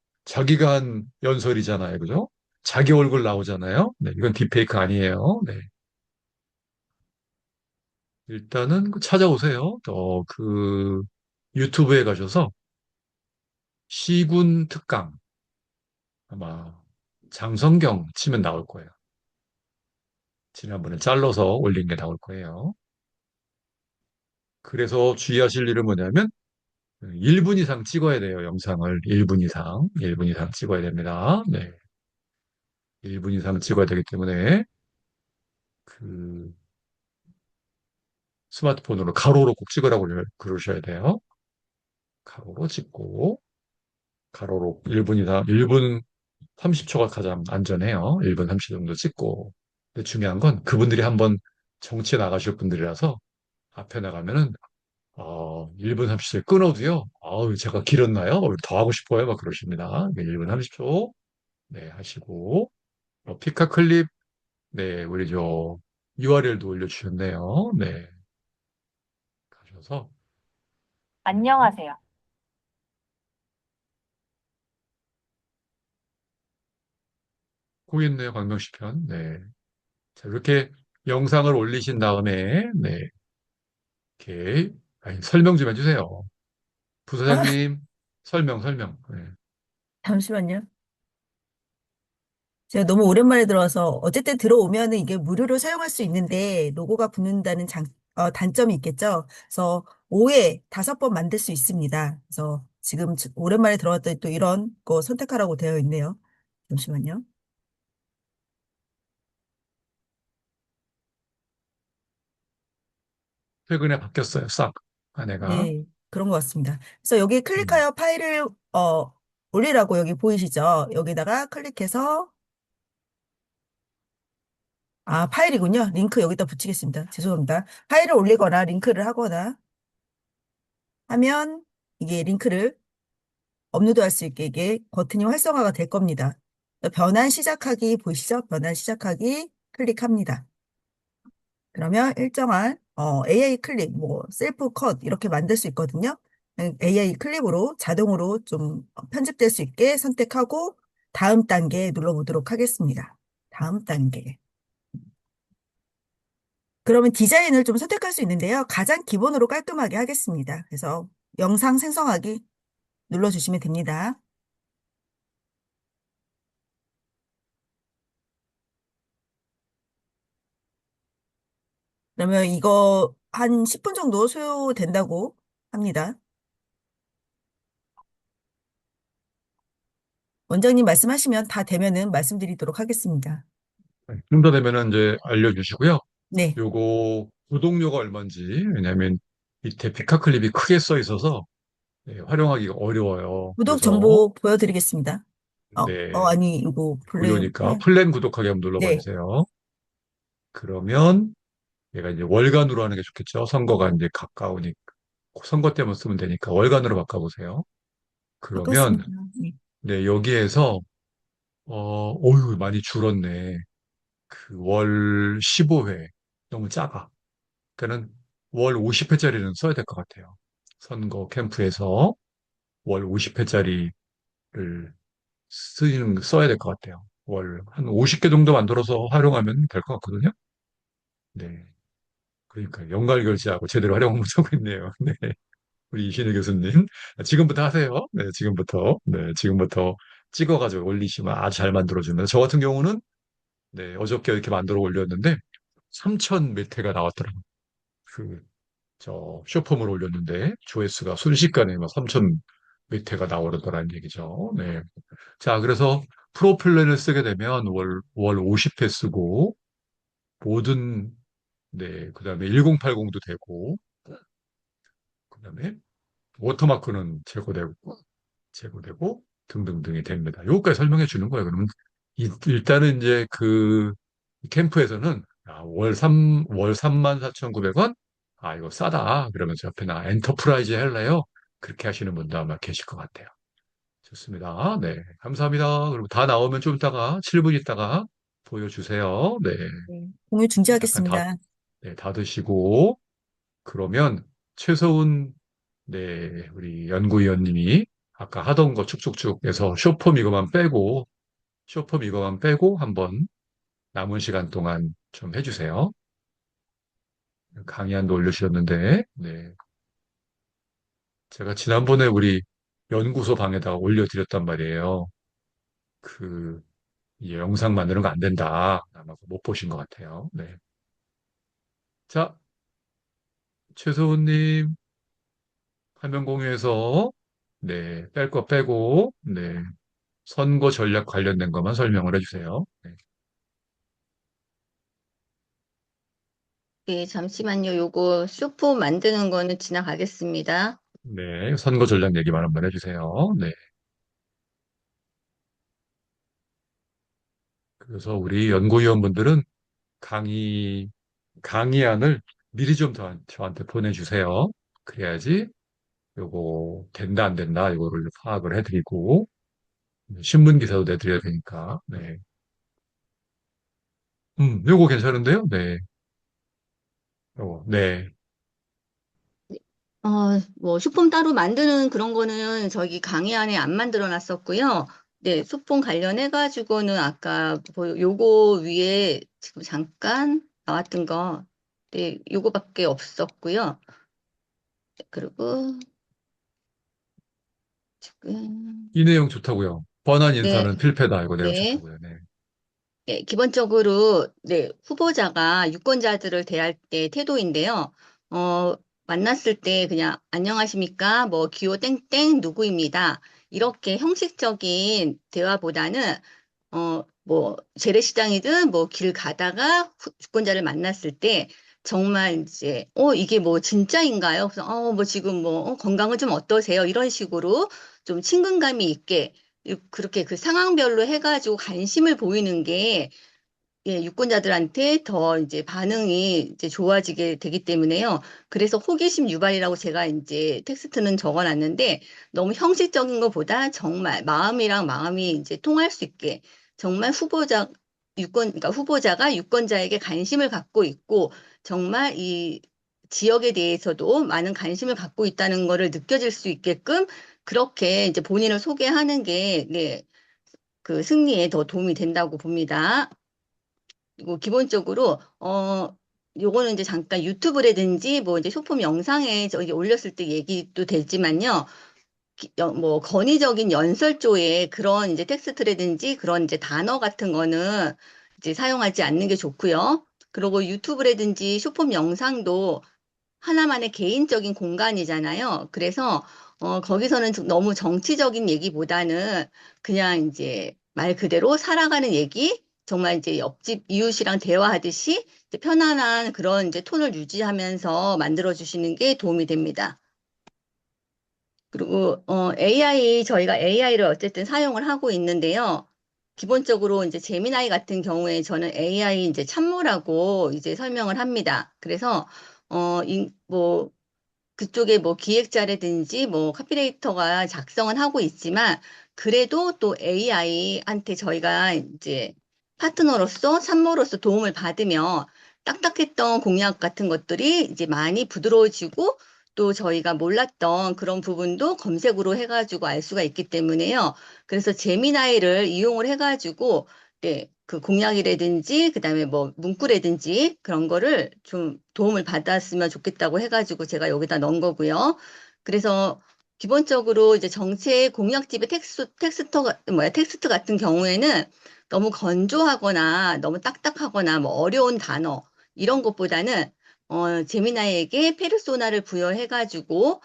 연설이잖아요. 그죠? 자기 얼굴 나오잖아요. 네, 이건 딥페이크 아니에요. 네. 일단은 찾아오세요. 유튜브에 가셔서 시군 특강, 아마 장성경 치면 나올 거예요. 지난번에 잘라서 올린 게 나올 거예요. 그래서 주의하실 일은 뭐냐면 1분 이상 찍어야 돼요, 영상을. 1분 이상. 1분 이상 찍어야 됩니다. 네. 1분 이상 찍어야 되기 때문에 그 스마트폰으로 가로로 꼭 찍으라고 그러셔야 돼요. 가로로 찍고 가로로 1분 이상, 1분 30초가 가장 안전해요. 1분 30초 정도 찍고. 근데 중요한 건 그분들이 한번 정치에 나가실 분들이라서 앞에 나가면은 1분 30초에 끊어도요. 아우, 제가 길었나요? 더 하고 싶어요. 막 그러십니다. 1분 30초. 네, 하시고. 피카 클립, 네, 우리 URL도 올려주셨네요. 네, 가셔서. 네, 안녕하세요. 고 있네요. 광명시 편. 네. 자, 이렇게 영상을 올리신 다음에, 네, 이렇게, 아니, 설명 좀 해주세요. 아, 부사장님, 설명. 네. 잠시만요. 제가 너무 오랜만에 들어와서 어쨌든 들어오면은 이게 무료로 사용할 수 있는데 로고가 붙는다는 단점이 있겠죠. 그래서 5회 5번 만들 수 있습니다. 그래서 지금 오랜만에 들어왔더니 또 이런 거 선택하라고 되어 있네요. 잠시만요. 최근에 바뀌었어요. 싹. 아내가. 네, 그런 것 같습니다. 그래서 여기 음, 클릭하여 파일을 올리라고 여기 보이시죠? 여기다가 클릭해서 파일이군요. 링크 여기다 붙이겠습니다. 죄송합니다. 파일을 올리거나 링크를 하거나 하면 이게 링크를 업로드할 수 있게 이게 버튼이 활성화가 될 겁니다. 변환 시작하기 보이시죠? 변환 시작하기 클릭합니다. 그러면 일정한 AI 클립, 뭐 셀프 컷 이렇게 만들 수 있거든요. AI 클립으로 자동으로 좀 편집될 수 있게 선택하고 다음 단계 눌러보도록 하겠습니다. 다음 단계. 그러면 디자인을 좀 선택할 수 있는데요. 가장 기본으로 깔끔하게 하겠습니다. 그래서 영상 생성하기 눌러주시면 됩니다. 그러면 이거 한 10분 정도 소요된다고 합니다. 원장님 말씀하시면 다 되면은 말씀드리도록 하겠습니다. 좀 더 되면은 이제 알려주시고요. 네. 요거 구독료가 얼마인지, 왜냐면 밑에 피카 클립이 크게 써 있어서 네, 활용하기가 어려워요. 구독 그래서, 정보 보여드리겠습니다. 네, 아니, 이거 무료니까 플랜. 플랜 구독하기 한번 눌러봐 네. 주세요. 그러면 얘가 이제 월간으로 하는 게 좋겠죠. 선거가 이제 가까우니까. 선거 때만 쓰면 되니까 월간으로 바꿔보세요. 그러면, 바꿨습니다. 네. 네, 여기에서, 어휴, 많이 줄었네. 그 월 15회. 너무 작아. 그러니까는 월 50회짜리는 써야 될 것 같아요. 선거 캠프에서 월 50회짜리를 써야 될 것 같아요. 월 한 50개 정도 만들어서 활용하면 될 것 같거든요. 네. 그러니까 연갈결제하고 제대로 활용 못하고 있네요. 네. 우리 이신혜 교수님. 지금부터 하세요. 네, 지금부터. 네, 지금부터 찍어가지고 올리시면 아주 잘 만들어주면. 저 같은 경우는 네, 어저께 이렇게 만들어 올렸는데 3천 몇 회가 나왔더라고요. 그 쇼폼을 올렸는데 조회수가 순식간에 막 3천 몇 회가 나오더라는 얘기죠. 네. 자, 그래서 프로플랜을 쓰게 되면 월 50회 쓰고 모든 네, 그다음에 1080도 되고 그다음에 워터마크는 제거되고 등등등이 됩니다. 요거까지 설명해 주는 거예요. 그러면 일단은 이제 그 캠프에서는 월 34,900원? 이거 싸다. 그러면서 옆에 엔터프라이즈 할래요? 그렇게 하시는 분도 아마 계실 것 같아요. 좋습니다. 네. 감사합니다. 그럼 다 나오면 좀 이따가 7분 있다가 보여주세요. 네. 네. 공유 잠깐 중지하겠습니다. 네, 다 드시고 그러면 최서훈 네, 우리 연구위원님이 아까 하던 거 쭉쭉쭉 해서 쇼폼 이거만 빼고 한번 남은 시간 동안 좀 해주세요. 강의안도 올려주셨는데, 네. 제가 지난번에 우리 연구소 방에다가 올려드렸단 말이에요. 그, 이 영상 만드는 거 안 된다. 아마 못 보신 것 같아요. 네. 자, 최소훈님, 화면 공유해서, 네, 뺄 거 빼고, 네, 선거 전략 관련된 것만 설명을 해주세요. 네. 네, 잠시만요. 요거 쇼폼 만드는 거는 지나가겠습니다. 네, 선거 전략 얘기만 한번 해주세요. 네. 그래서 우리 연구위원분들은 강의안을 미리 좀 저한테 보내주세요. 그래야지 요거 된다 안 된다 이거를 파악을 해드리고 신문 기사도 내드려야 되니까. 네. 요거 괜찮은데요? 네. 요거. 네. 뭐, 소품 따로 만드는 그런 거는 저기 강의 안에 안 만들어 놨었고요. 네, 소품 관련해가지고는 아까 요거 위에 지금 잠깐 나왔던 거, 네, 요거밖에 없었고요. 그리고 지금, 이 내용 좋다고요. 번안 네, 인사는 필패다. 이거 내용 네. 좋다고요. 네. 네, 기본적으로, 네, 후보자가 유권자들을 대할 때 태도인데요. 어, 만났을 때 그냥, 안녕하십니까? 뭐, 기호 땡땡 누구입니다. 이렇게 형식적인 대화보다는, 뭐, 재래시장이든 뭐, 길 가다가 유권자를 만났을 때, 정말 이제, 이게 뭐, 진짜인가요? 그래서, 뭐, 지금 뭐, 건강은 좀 어떠세요? 이런 식으로 좀 친근감이 있게, 그렇게 그 상황별로 해가지고 관심을 보이는 게 예, 유권자들한테 더 이제 반응이 이제 좋아지게 되기 때문에요. 그래서 호기심 유발이라고 제가 이제 텍스트는 적어놨는데 너무 형식적인 것보다 정말 마음이랑 마음이 이제 통할 수 있게 정말 그러니까 후보자가 유권자에게 관심을 갖고 있고 정말 이 지역에 대해서도 많은 관심을 갖고 있다는 거를 느껴질 수 있게끔 그렇게 이제 본인을 소개하는 게, 네, 그 승리에 더 도움이 된다고 봅니다. 그리고 기본적으로, 요거는 이제 잠깐 유튜브라든지 뭐 이제 쇼폼 영상에 저기 올렸을 때 얘기도 되지만요. 뭐 건의적인 연설조에 그런 이제 텍스트라든지 그런 이제 단어 같은 거는 이제 사용하지 않는 게 좋고요. 그리고 유튜브라든지 쇼폼 영상도 하나만의 개인적인 공간이잖아요. 그래서 거기서는 좀 너무 정치적인 얘기보다는 그냥 이제 말 그대로 살아가는 얘기, 정말 이제 옆집 이웃이랑 대화하듯이 이제 편안한 그런 이제 톤을 유지하면서 만들어 주시는 게 도움이 됩니다. 그리고 저희가 AI를 어쨌든 사용을 하고 있는데요. 기본적으로 이제 제미나이 같은 경우에 저는 AI 이제 참모라고 이제 설명을 합니다. 그래서 뭐 그쪽에 뭐 기획자라든지 뭐 카피레이터가 작성은 하고 있지만 그래도 또 AI한테 저희가 이제 파트너로서 참모로서 도움을 받으며 딱딱했던 공약 같은 것들이 이제 많이 부드러워지고 또 저희가 몰랐던 그런 부분도 검색으로 해가지고 알 수가 있기 때문에요. 그래서 제미나이를 이용을 해가지고 네, 그 공약이라든지 그다음에 뭐 문구라든지 그런 거를 좀 도움을 받았으면 좋겠다고 해가지고 제가 여기다 넣은 거고요. 그래서 기본적으로 이제 정책 공약집의 텍스트 같은 경우에는 너무 건조하거나 너무 딱딱하거나 뭐 어려운 단어 이런 것보다는 제미나이에게 페르소나를 부여해가지고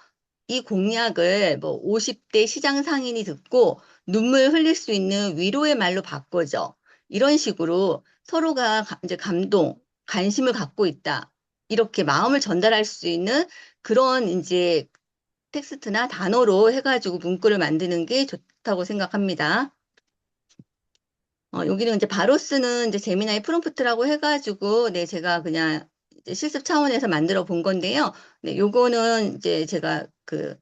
이 공약을 뭐 50대 시장 상인이 듣고 눈물 흘릴 수 있는 위로의 말로 바꿔줘. 이런 식으로 서로가 이제 관심을 갖고 있다. 이렇게 마음을 전달할 수 있는 그런 이제 텍스트나 단어로 해가지고 문구를 만드는 게 좋다고 생각합니다. 여기는 이제 바로 쓰는 이제 제미나이 프롬프트라고 해가지고, 네, 제가 그냥 이제 실습 차원에서 만들어 본 건데요. 네, 요거는 이제 제가 그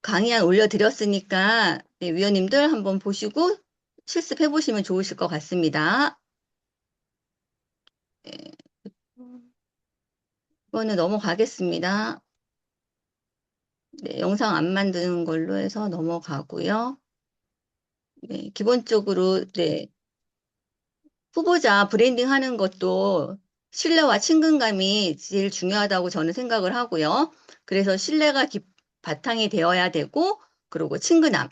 강의안 올려드렸으니까, 네, 위원님들 한번 보시고 실습해 보시면 좋으실 것 같습니다. 네, 이거는 넘어가겠습니다. 네, 영상 안 만드는 걸로 해서 넘어가고요. 네, 기본적으로, 네, 후보자 브랜딩 하는 것도 신뢰와 친근감이 제일 중요하다고 저는 생각을 하고요. 그래서 신뢰가 바탕이 되어야 되고, 그리고 친근함.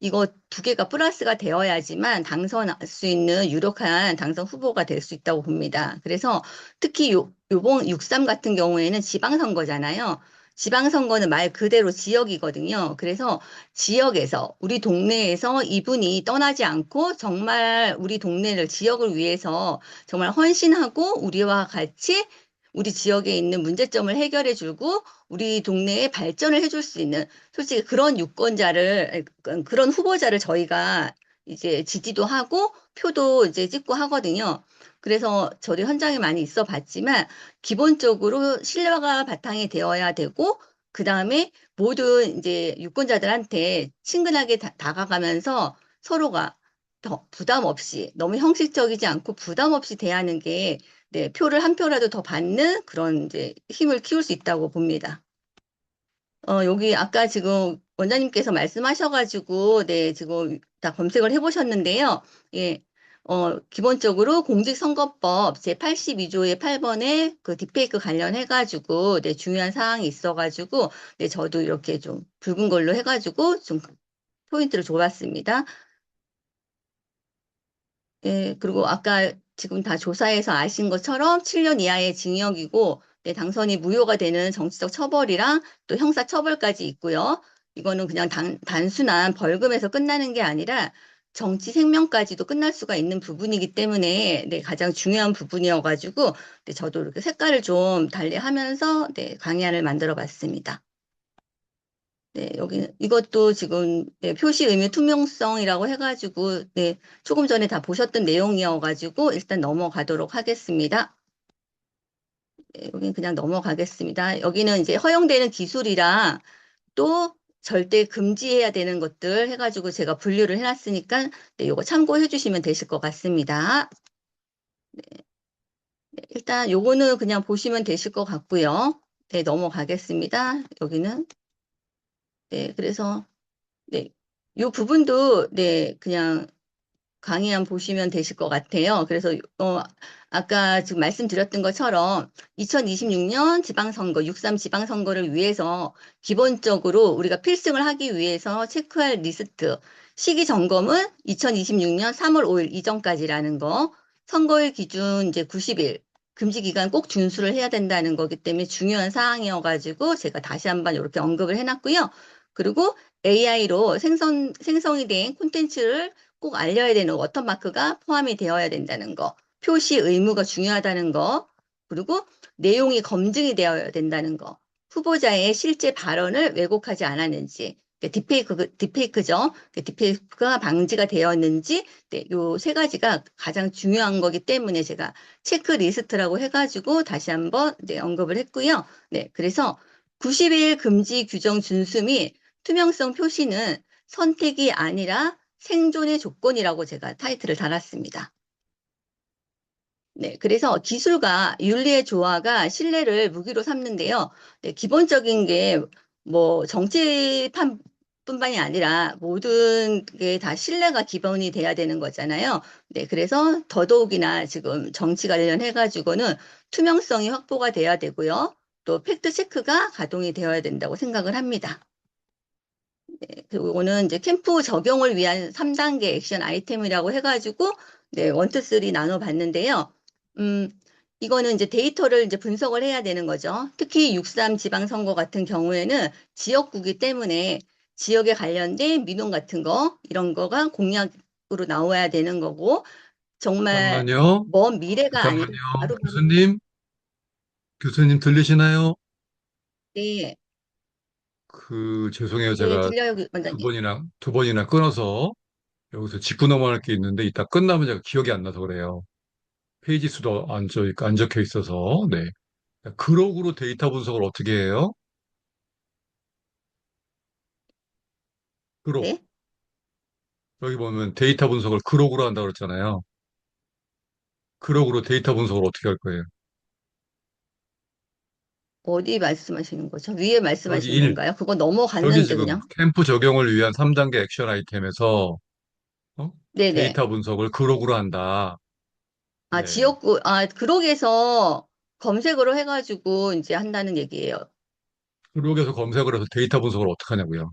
이거 두 개가 플러스가 되어야지만 당선할 수 있는 유력한 당선 후보가 될 수 있다고 봅니다. 그래서 특히 요번 6.3 같은 경우에는 지방선거잖아요. 지방선거는 말 그대로 지역이거든요. 그래서 지역에서, 우리 동네에서 이분이 떠나지 않고 정말 우리 동네를, 지역을 위해서 정말 헌신하고 우리와 같이 우리 지역에 있는 문제점을 해결해 주고 우리 동네에 발전을 해줄 수 있는 솔직히 그런 유권자를, 그런 후보자를 저희가 이제 지지도 하고 표도 이제 찍고 하거든요. 그래서 저도 현장에 많이 있어 봤지만 기본적으로 신뢰가 바탕이 되어야 되고 그다음에 모든 이제 유권자들한테 친근하게 다가가면서 서로가 더 부담 없이 너무 형식적이지 않고 부담 없이 대하는 게 네, 표를 한 표라도 더 받는 그런 이제 힘을 키울 수 있다고 봅니다. 여기 아까 지금 원장님께서 말씀하셔가지고, 네, 지금 다 검색을 해보셨는데요. 예, 기본적으로 공직선거법 제82조의 8번에 그 딥페이크 관련해가지고, 네, 중요한 사항이 있어가지고, 네, 저도 이렇게 좀 붉은 걸로 해가지고 좀 포인트를 줘봤습니다. 예, 그리고 아까 지금 다 조사해서 아신 것처럼 7년 이하의 징역이고, 네, 당선이 무효가 되는 정치적 처벌이랑 또 형사 처벌까지 있고요. 이거는 그냥 단순한 벌금에서 끝나는 게 아니라 정치 생명까지도 끝날 수가 있는 부분이기 때문에 네, 가장 중요한 부분이어가지고 네, 저도 이렇게 색깔을 좀 달리하면서 네, 강의안을 만들어 봤습니다. 네, 여기 이것도 지금 네, 표시 의미 투명성이라고 해가지고 네, 조금 전에 다 보셨던 내용이어가지고 일단 넘어가도록 하겠습니다. 네, 여기는 그냥 넘어가겠습니다. 여기는 이제 허용되는 기술이랑 또 절대 금지해야 되는 것들 해가지고 제가 분류를 해놨으니까 네, 요거 참고해 주시면 되실 것 같습니다. 네, 일단 요거는 그냥 보시면 되실 것 같고요. 네, 넘어가겠습니다. 여기는 네, 그래서 네, 요 부분도 네, 그냥 강의안 보시면 되실 것 같아요. 그래서 아까 지금 말씀드렸던 것처럼 2026년 지방선거, 6.3 지방선거를 위해서 기본적으로 우리가 필승을 하기 위해서 체크할 리스트, 시기 점검은 2026년 3월 5일 이전까지라는 거, 선거일 기준 이제 90일, 금지 기간 꼭 준수를 해야 된다는 거기 때문에 중요한 사항이어가지고 제가 다시 한번 이렇게 언급을 해놨고요. 그리고 AI로 생성이 된 콘텐츠를 꼭 알려야 되는 워터마크가 포함이 되어야 된다는 거, 표시 의무가 중요하다는 거, 그리고 내용이 검증이 되어야 된다는 거, 후보자의 실제 발언을 왜곡하지 않았는지, 디페이크죠. 디페이크가 방지가 되었는지, 네, 요 세 가지가 가장 중요한 거기 때문에 제가 체크리스트라고 해가지고 다시 한번 네, 언급을 했고요. 네, 그래서 90일 금지 규정 준수 및 투명성 표시는 선택이 아니라 생존의 조건이라고 제가 타이틀을 달았습니다. 네, 그래서 기술과 윤리의 조화가 신뢰를 무기로 삼는데요. 네, 기본적인 게 뭐 정치판뿐만이 아니라 모든 게 다 신뢰가 기본이 돼야 되는 거잖아요. 네, 그래서 더더욱이나 지금 정치 관련해 가지고는 투명성이 확보가 돼야 되고요. 또 팩트 체크가 가동이 되어야 된다고 생각을 합니다. 그리고 이거는 이제 캠프 적용을 위한 3단계 액션 아이템이라고 해가지고, 네, 1, 2, 3 나눠봤는데요. 이거는 이제 데이터를 이제 분석을 해야 되는 거죠. 특히 6.3 지방선거 같은 경우에는 지역구기 때문에 지역에 관련된 민원 같은 거, 이런 거가 공약으로 나와야 되는 거고, 정말 잠깐만요. 먼 미래가 아니라 잠깐만요. 바로 교수님 들리시나요? 네, 죄송해요. 네, 제가 들려요, 두 원장님. 번이나, 2번이나 끊어서 여기서 짚고 넘어갈 게 있는데 이따 끝나면 제가 기억이 안 나서 그래요. 페이지 수도 안 적혀 있어서. 네. 그룹으로 데이터 분석을 어떻게 해요? 그룹. 네, 여기 보면 데이터 분석을 그룹으로 한다고 그랬잖아요. 그룹으로 데이터 분석을 어떻게 할 거예요? 어디 말씀하시는 거죠? 위에 여기 말씀하시는 1. 건가요? 그거 여기 넘어갔는데, 지금 그냥. 캠프 적용을 위한 3단계 액션 아이템에서 네네. 데이터 분석을 그룹으로 한다. 아, 네. 지역구, 그러게서 검색으로 해가지고 이제 한다는 얘기예요. 그룹에서 검색을 해서 데이터 분석을 어떻게 하냐고요.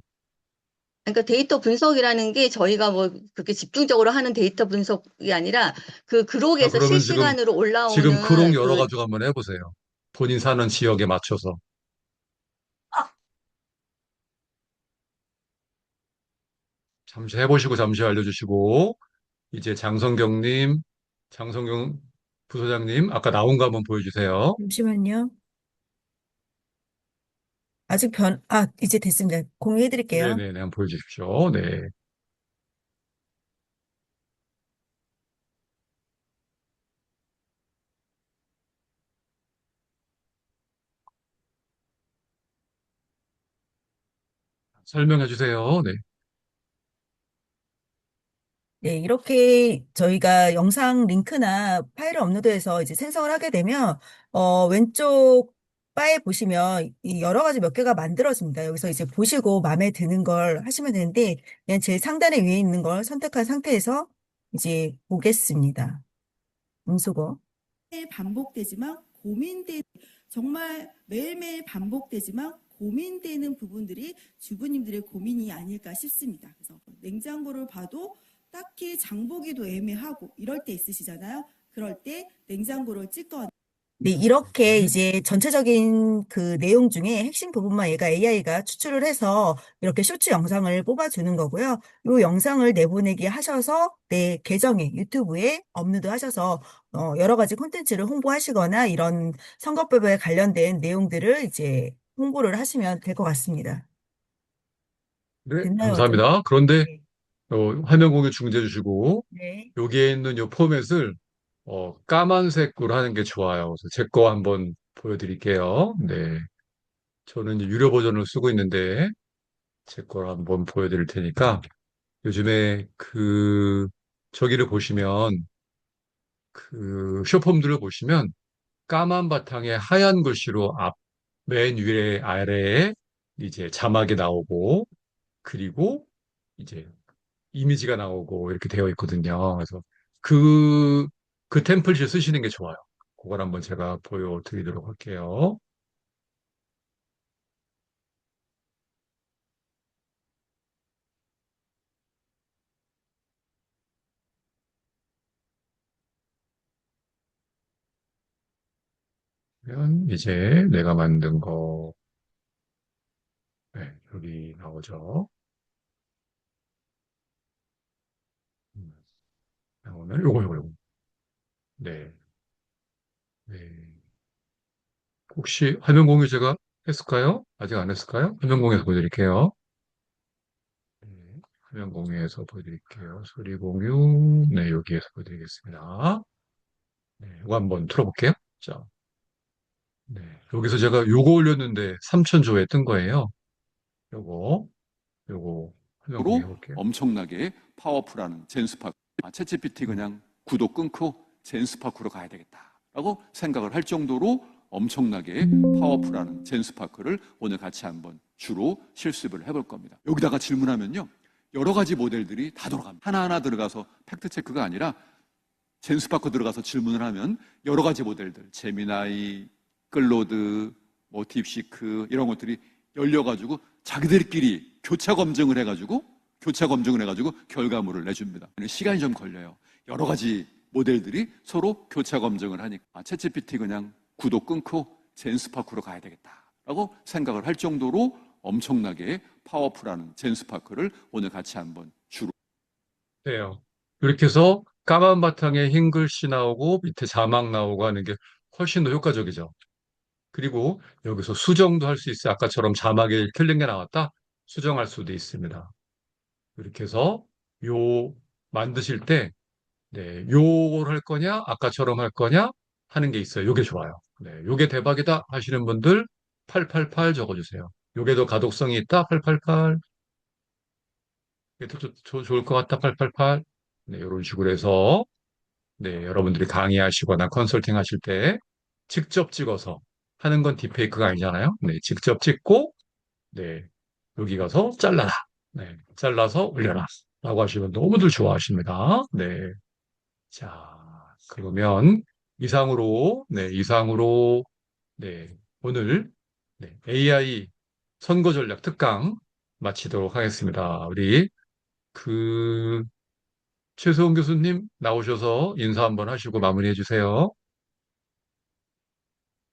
그러니까 데이터 분석이라는 게 저희가 뭐 그렇게 집중적으로 하는 데이터 분석이 아니라 그 자, 그록에서 그러면 실시간으로 지금 그룹 올라오는 열어가지고 한번 해보세요. 본인 사는 지역에 맞춰서. 잠시 해보시고 잠시 알려주시고, 이제 장성경 부소장님, 아까 나온 거 한번 보여주세요. 잠시만요. 이제 됐습니다. 공유해 드릴게요. 네네네, 한번 보여주십시오. 네. 설명해 주세요. 네. 네, 이렇게 저희가 영상 링크나 파일을 업로드해서 이제 생성을 하게 되면, 왼쪽 바에 보시면 이 여러 가지 몇 개가 만들어집니다. 여기서 이제 보시고 마음에 드는 걸 하시면 되는데, 그냥 제일 상단에 위에 있는 걸 선택한 상태에서 이제 보겠습니다. 음소거. 매일 반복되지만 정말 매일매일 반복되지만 고민되는 부분들이 주부님들의 고민이 아닐까 싶습니다. 그래서 냉장고를 봐도 딱히 장보기도 애매하고 이럴 때 있으시잖아요. 그럴 때 냉장고를 찍거나 네, 이렇게 이제 전체적인 그 내용 중에 핵심 부분만 얘가 AI가 추출을 해서 이렇게 쇼츠 영상을 뽑아주는 거고요. 이 영상을 내보내기 하셔서 내 계정에 유튜브에 업로드 하셔서 여러 가지 콘텐츠를 홍보하시거나 이런 선거법에 관련된 내용들을 이제 홍보를 하시면 될 것 같습니다. 네, 됐나요? 감사합니다. 그런데 네. 화면 공유 중지해 주시고 네. 여기에 있는 이 포맷을 까만색으로 하는 게 좋아요. 그래서 제 거 한번 보여드릴게요. 네, 저는 이제 유료 버전을 쓰고 있는데 제 걸 한번 보여드릴 테니까 요즘에 저기를 보시면 쇼폼들을 보시면 까만 바탕에 하얀 글씨로 맨 위에 아래에 이제 자막이 나오고 그리고 이제 이미지가 나오고 이렇게 되어 있거든요. 그래서 그, 그 템플릿을 쓰시는 게 좋아요. 그걸 한번 제가 보여드리도록 할게요. 그러면 이제 내가 만든 거, 네, 여기 나오죠. 음, 오늘 요거. 네. 네. 혹시 화면 공유 제가 했을까요? 아직 안 했을까요? 화면 공유해서 보여드릴게요. 네, 화면 공유해서 보여드릴게요. 소리 공유, 네, 여기에서 보여드리겠습니다. 네, 이거 한번 틀어볼게요. 자, 네, 여기서 제가 요거 올렸는데 3,000조회 뜬 거예요. 요거, 요거 화면 공유 로 해볼게요. 엄청나게 파워풀한 젠스파크. 챗GPT 그냥 구독 끊고 젠스파크로 가야 되겠다라고 생각을 할 정도로 엄청나게 파워풀한 젠스파크를 오늘 같이 한번 주로 실습을 해볼 겁니다. 여기다가 질문하면요, 여러 가지 모델들이 다 돌아갑니다. 하나하나 들어가서 팩트 체크가 아니라 젠스파크 들어가서 질문을 하면 여러 가지 모델들, 제미나이, 클로드, 뭐 딥시크 이런 것들이 열려가지고 자기들끼리 교차 검증을 해가지고 결과물을 내줍니다. 시간이 좀 걸려요. 여러 가지 모델들이 서로 교차 검증을 하니까 챗GPT 그냥 구독 끊고 젠스파크로 가야 되겠다라고 생각을 할 정도로 엄청나게 파워풀한 젠스파크를 오늘 같이 한번 주로 네요. 이렇게 해서 까만 바탕에 흰 글씨 나오고 밑에 자막 나오고 하는 게 훨씬 더 효과적이죠. 그리고 여기서 수정도 할 수 있어요. 아까처럼 자막에 틀린 게 나왔다? 수정할 수도 있습니다. 이렇게 해서 요 만드실 때 네, 요걸 할 거냐, 아까처럼 할 거냐 하는 게 있어요. 요게 좋아요. 네, 요게 대박이다 하시는 분들 888 적어주세요. 요게 더 가독성이 있다 888. 이게 더 좋을 것 같다 888. 네, 이런 식으로 해서 네, 여러분들이 강의하시거나 컨설팅 하실 때 직접 찍어서 하는 건 딥페이크가 아니잖아요. 네, 직접 찍고 네, 여기 가서 잘라라. 네, 잘라서 올려라. 라고 하시면 너무들 좋아하십니다. 네. 자, 그러면 이상으로, 네, 오늘, 네, AI 선거 전략 특강 마치도록 하겠습니다. 우리, 그, 최소은 교수님 나오셔서 인사 한번 하시고 마무리해 주세요.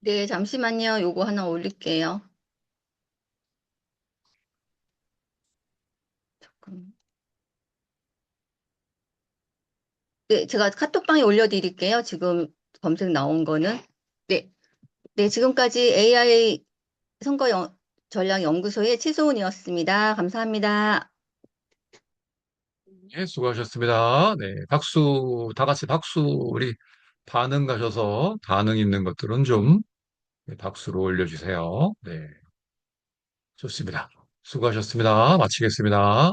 네, 잠시만요. 요거 하나 올릴게요. 잠깐만. 네, 제가 카톡방에 올려드릴게요. 지금 검색 나온 거는. 네, 네, 지금까지 AI 선거 전략 연구소의 최소은이었습니다. 감사합니다. 네, 수고하셨습니다. 네, 박수, 다 같이 박수, 우리 반응 가셔서 반응 있는 것들은 좀 박수로 올려주세요. 네, 좋습니다. 수고하셨습니다. 마치겠습니다.